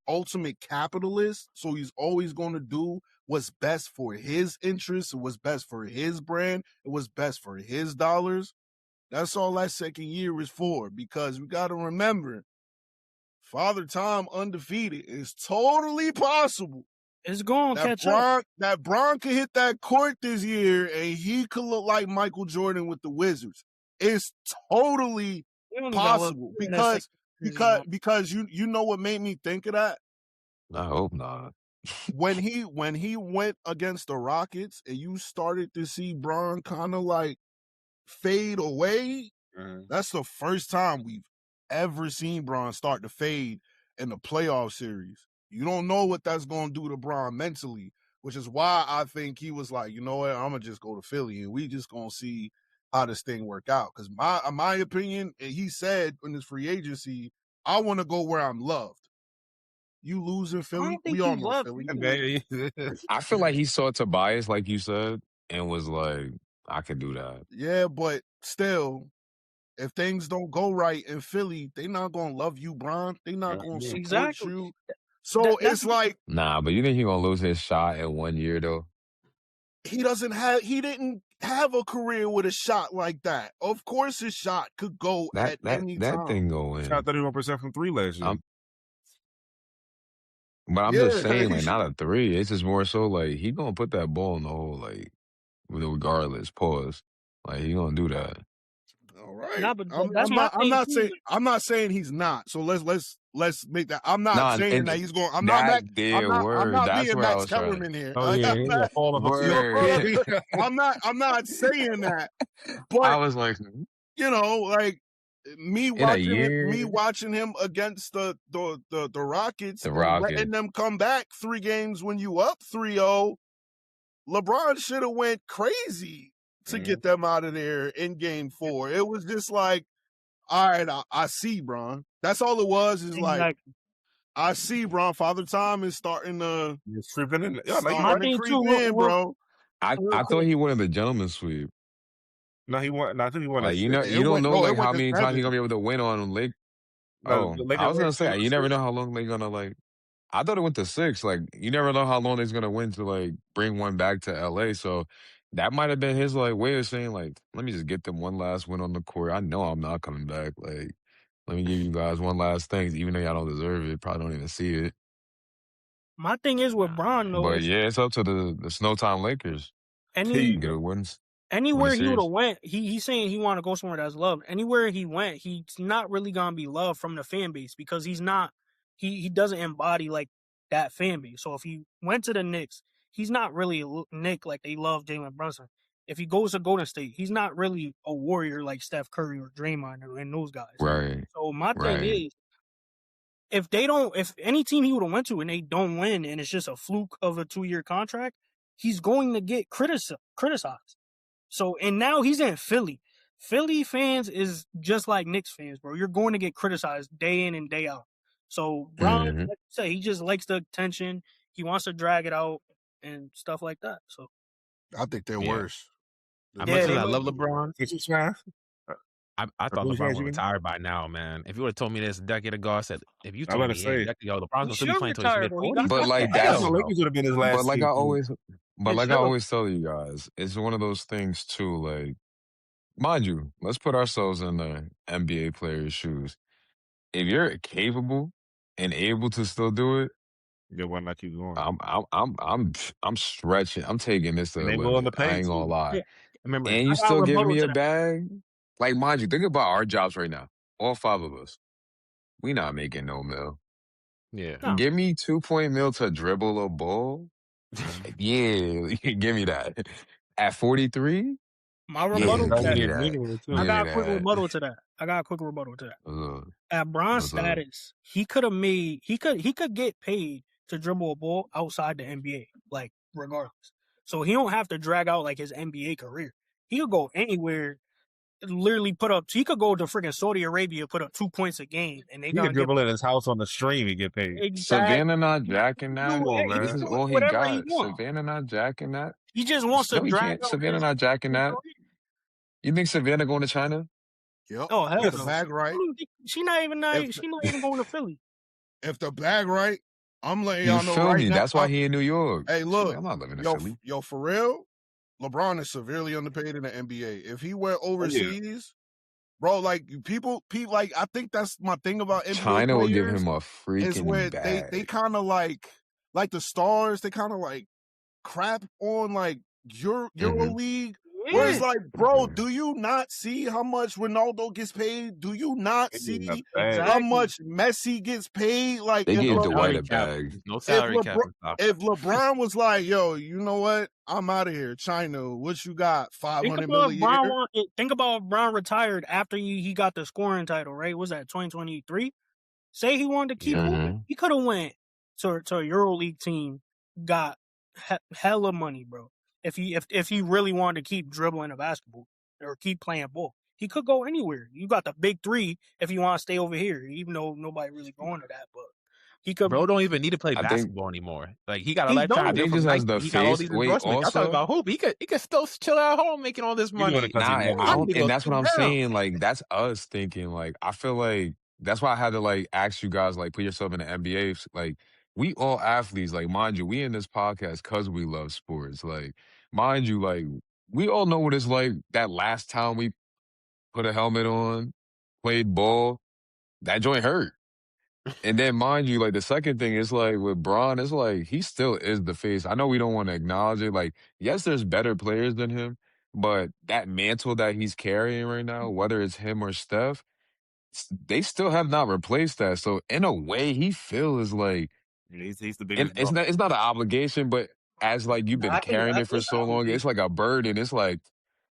ultimate capitalist, so he's always going to do what's best for his interests, what's best for his brand, and what's best for his dollars. That's all that second year is for, because we got to remember, Father Time undefeated is totally possible. It's going to catch up. That Bron could hit that court this year, and he could look like Michael Jordan with the Wizards. It's totally possible because you know what made me think of that? I hope not. when he went against the Rockets and you started to see Bron kind of like fade away, that's the first time we've ever seen Bron start to fade in the playoff series. You don't know what that's going to do to Bron mentally, which is why I think he was like, you know what, I'm going to just go to Philly and we just going to see how this thing work out. Because my opinion, he said in his free agency, I want to go where I'm loved. You lose in Philly, we all know Philly. I feel like he saw Tobias, like you said, and was like, I can do that. Yeah, but still, if things don't go right in Philly, they not going to love you, Bron. They not going to support you. So it's like... Nah, but you think he going to lose his shot in 1 year, though? He didn't have a career with a shot like that. Of course his shot could go at any time. That thing go in. Shot 31% from 3 last year. But I'm just saying, like, not a 3. It's just more so, like, he going to put that ball in the hole, like, regardless, pause. Like, he going to do that. All right. Nah, but I'm not saying he's not. So let's make that. I'm not saying that he's going. I'm not being Max Kellerman here. Oh yeah, I'm not saying that. But I was like, you know, like me watching him against the Rockets, letting them come back 3 games when you up 3-0. LeBron should have went crazy to get them out of there in game 4. It was just like, all right, I see, Bron. That's all it was. Is like, I see, Bron. Father Time is starting to creeping in. Bro. I thought he wanted the gentleman's sweep. No, he won. No, I think he won. Like, you don't know like how many times he's gonna be able to win on Lake. Oh, I was gonna say you never know how long they're gonna like. I thought it went to 6. Like, you never know how long they're gonna win to like bring one back to LA. So that might have been his like way of saying like, let me just get them one last win on the court. I know I'm not coming back. Like, let me give you guys one last thing, even though y'all don't deserve it. Probably don't even see it. My thing is with Bron, though. But yeah, it's up to the Snowtime Lakers. Get a wins. Anywhere he would have went, he's saying he want to go somewhere that's loved. Anywhere he went, he's not really gonna be loved from the fan base because he's not. He doesn't embody like that fan base. So if he went to the Knicks, he's not really a Knick like they love Jaylen Brunson. If he goes to Golden State, he's not really a warrior like Steph Curry or Draymond and those guys. Right. So my thing is, if any team he would have went to and they don't win and it's just a fluke of a 2-year contract, he's going to get criticized. So, and now he's in Philly. Philly fans is just like Knicks fans, bro. You're going to get criticized day in and day out. So, Bron, like you say, he just likes the attention. He wants to drag it out and stuff like that. So, I think they're worse. I love LeBron. I thought LeBron would retire by now, man. If you would have told me this a decade ago, I said, if you told me a decade ago, LeBron's going to be playing until he's mid-40s. But like that, Lakers would have been his last. But like I always tell you guys, it's one of those things too. Like, mind you, let's put ourselves in the NBA players' shoes. If you're capable and able to still do it, yeah, why not keep going? I'm stretching. I'm taking this to the limit. I ain't gonna lie. Yeah. Remember, and you still giving me a bag? Like, mind you, think about our jobs right now. All 5 of us. We not making no mil. Yeah. No. Give me 2 mil to dribble a ball. Yeah, give me that. At 43, My rebuttal to that. I got a quick that. rebuttal to that. Uh, At Bron's what's up? status, he could get paid to dribble a ball outside the NBA, like regardless. So he don't have to drag out like his NBA career. He could go anywhere, literally he could go to freaking Saudi Arabia, put up 2 points a game, and they He gonna could give dribble in his house on the stream and get paid. exactly. Savannah not jacking that. Come on, man. This is all he Whatever got. he wants. Savannah not jacking that. He just wants to No, he drag can't. out Savannah his not jacking that. You think Savannah going to China? Yep. Oh hell If no. the bag right. She not even going to Philly. If the bag right, I'm letting You y'all know feel right me? now. That's why he in New York. Hey, look, I'm not living in yo, Philly. yo, for real, LeBron is severely underpaid in the NBA. If he went overseas, bro, like people, like I think that's my thing about NBA China will give players him a is freaking where bag. they kind of like the stars, they kind of like crap on like EuroLeague. Where it's like, bro, do you not see how much Ronaldo gets paid? Do you not see how much Messi gets paid? Like, They if gave LeBron, Dwight a bag. No salary cap. if LeBron was like, yo, you know what? I'm out of here. China, what you got? 500 million a year? Think about if Brown retired after he got the scoring title, right? Was that 2023? Say he wanted to keep moving. He could have went to a EuroLeague team, got hella money, bro. If he really wanted to keep dribbling a basketball or keep playing ball, he could go anywhere. You got the big three if you want to stay over here, even though nobody really going to that. But he could. Bro don't even need to play basketball anymore. Like he got a lifetime. I think just as the he got all face. these Wait, endorsements. also I'm talking about hoop. He could still chill at home making all this money. Nah, and that's what I'm saying. Like that's us thinking. Like I feel like that's why I had to like ask you guys like put yourself in the NBA. Like we all athletes. Like mind you, we in this podcast because we love sports. Like mind you, like we all know what it's like. That last time we put a helmet on, played ball, that joint hurt. And then, mind you, like the second thing is like with Braun, it's like he still is the face. I know we don't want to acknowledge it. Like, yes, there's better players than him, but that mantle that he's carrying right now, whether it's him or Steph, they still have not replaced that. So in a way, he feels like he's the biggest. It's not an obligation, but as like you've been carrying it for so long, it's like a burden. It's like,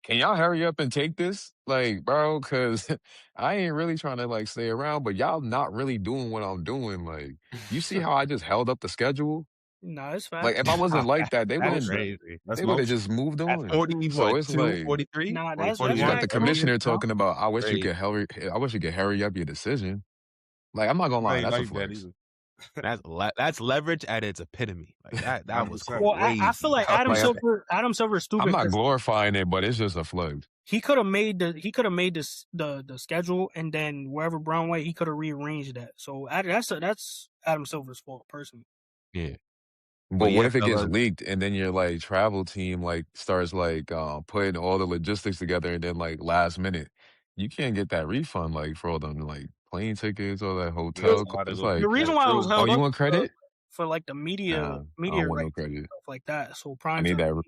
can y'all hurry up and take this? Like, bro, because I ain't really trying to like stay around, but y'all not really doing what I'm doing. Like, you see how I just held up the schedule? No, it's fine. Like, if I wasn't like that, they wouldn't. Crazy. They would have just moved on. At 40, so it's like 43. Nah, you got the commissioner talking about. I wish you could hurry. I wish you could hurry up your decision. Like, I'm not gonna lie, that's a flex. That's leverage at its epitome. Like that was crazy. Well, I feel like Adam Silver's stupid. I'm not glorifying it, but it's just a flex. He could have made the schedule, and then wherever Brown went, he could have rearranged that. So that's Adam Silver's fault, personally. Yeah. But what if it gets leaked and then your like travel team like starts like putting all the logistics together and then like last minute you can't get that refund like for all them like plane tickets or that hotel. It's like the reason why I was held up. You want credit for like the media rights and stuff like that. So prime. I need that.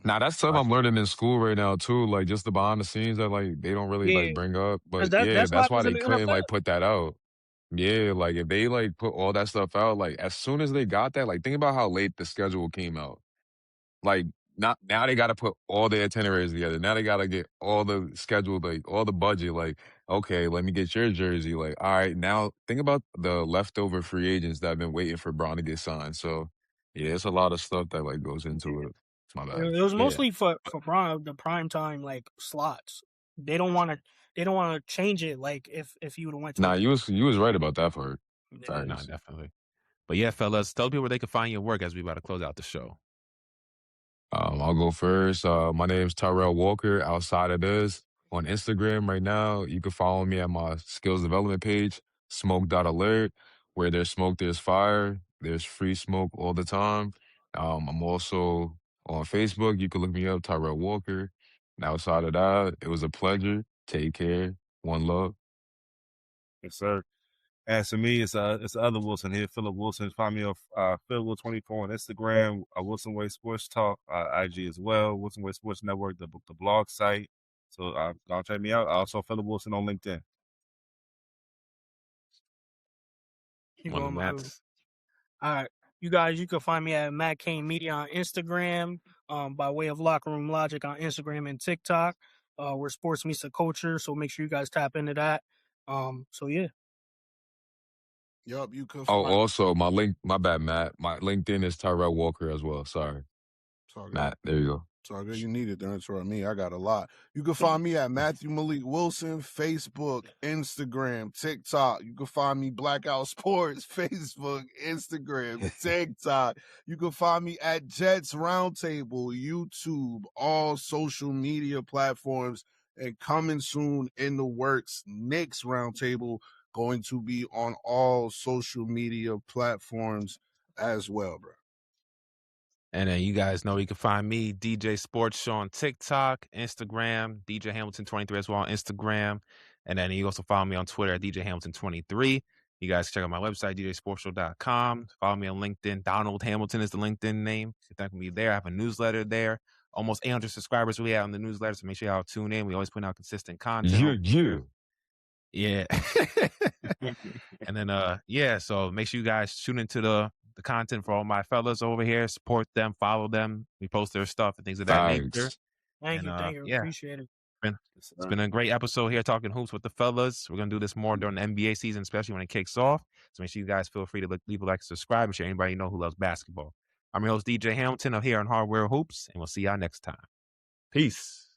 Nah, that's stuff I'm learning in school right now too. Like just the behind the scenes that like they don't really like bring up. But that's why they couldn't like put that out. Yeah, like if they like put all that stuff out, like as soon as they got that, like think about how late the schedule came out. Like now they got to put all the itineraries together. Now they got to get all the schedule, like all the budget. Like okay, let me get your jersey. Like all right, now think about the leftover free agents that have been waiting for Braun to get signed. So yeah, it's a lot of stuff that like goes into it. It's my bad. It was mostly for Braun the prime time like slots. They don't want to change it. Like if you would have went to. Nah, you was right about that part. Nah, definitely. But yeah, fellas, tell people where they can find your work as we about to close out the show. I'll go first. My name is Tyrell Walker. Outside of this, on Instagram right now, you can follow me at my skills development page, smoke.alert. Where there's smoke, there's fire. There's free smoke all the time. I'm also on Facebook. You can look me up, Tyrell Walker. And outside of that, it was a pleasure. Take care. One love. Yes, sir. As for me, it's the other Wilson here, Philip Wilson. Find me on PhilWill24 on Instagram, Wilson Way Sports Talk, IG as well, Wilson Way Sports Network, the blog site. So go check me out. Also, Philip Wilson on LinkedIn. All right. You guys, you can find me at Matt Kane Media on Instagram, by way of Locker Room Logic on Instagram and TikTok. We're sports meets the culture, so make sure you guys tap into that. So yeah. Yup, you can Oh, find. also my bad, Matt. My LinkedIn is Tyrell Walker as well. Sorry, Matt. There you go. It's all good. You need it. Don't interrupt me. I got a lot. You can find me at Matthew Malik Wilson, Facebook, Instagram, TikTok. You can find me Blackout Sports, Facebook, Instagram, TikTok. You can find me at Jets Roundtable, YouTube, all social media platforms, and coming soon in the works, Knicks Roundtable, going to be on all social media platforms as well, bro. And then you guys know you can find me, DJ Sports Show on TikTok, Instagram, DJ Hamilton 23 as well on Instagram. And then you also follow me on Twitter at DJ Hamilton 23. You guys check out my website, djsportshow.com. Follow me on LinkedIn. Donald Hamilton is the LinkedIn name. You can me there. I have a newsletter there. Almost 800 subscribers we have on the newsletter, so make sure y'all tune in. We always put out consistent content. Yeah. And then so make sure you guys tune into the content for all my fellas over here. Support them, follow them. We post their stuff and things of that nature. Thank you. Yeah. Appreciate it. It's been a great episode here talking hoops with the fellas. We're gonna do this more during the NBA season, especially when it kicks off. So make sure you guys feel free to leave a like, subscribe, and share anybody you know who loves basketball. I'm your host DJ Hamilton. I'm here on Hardware Hoops, and we'll see y'all next time. Peace.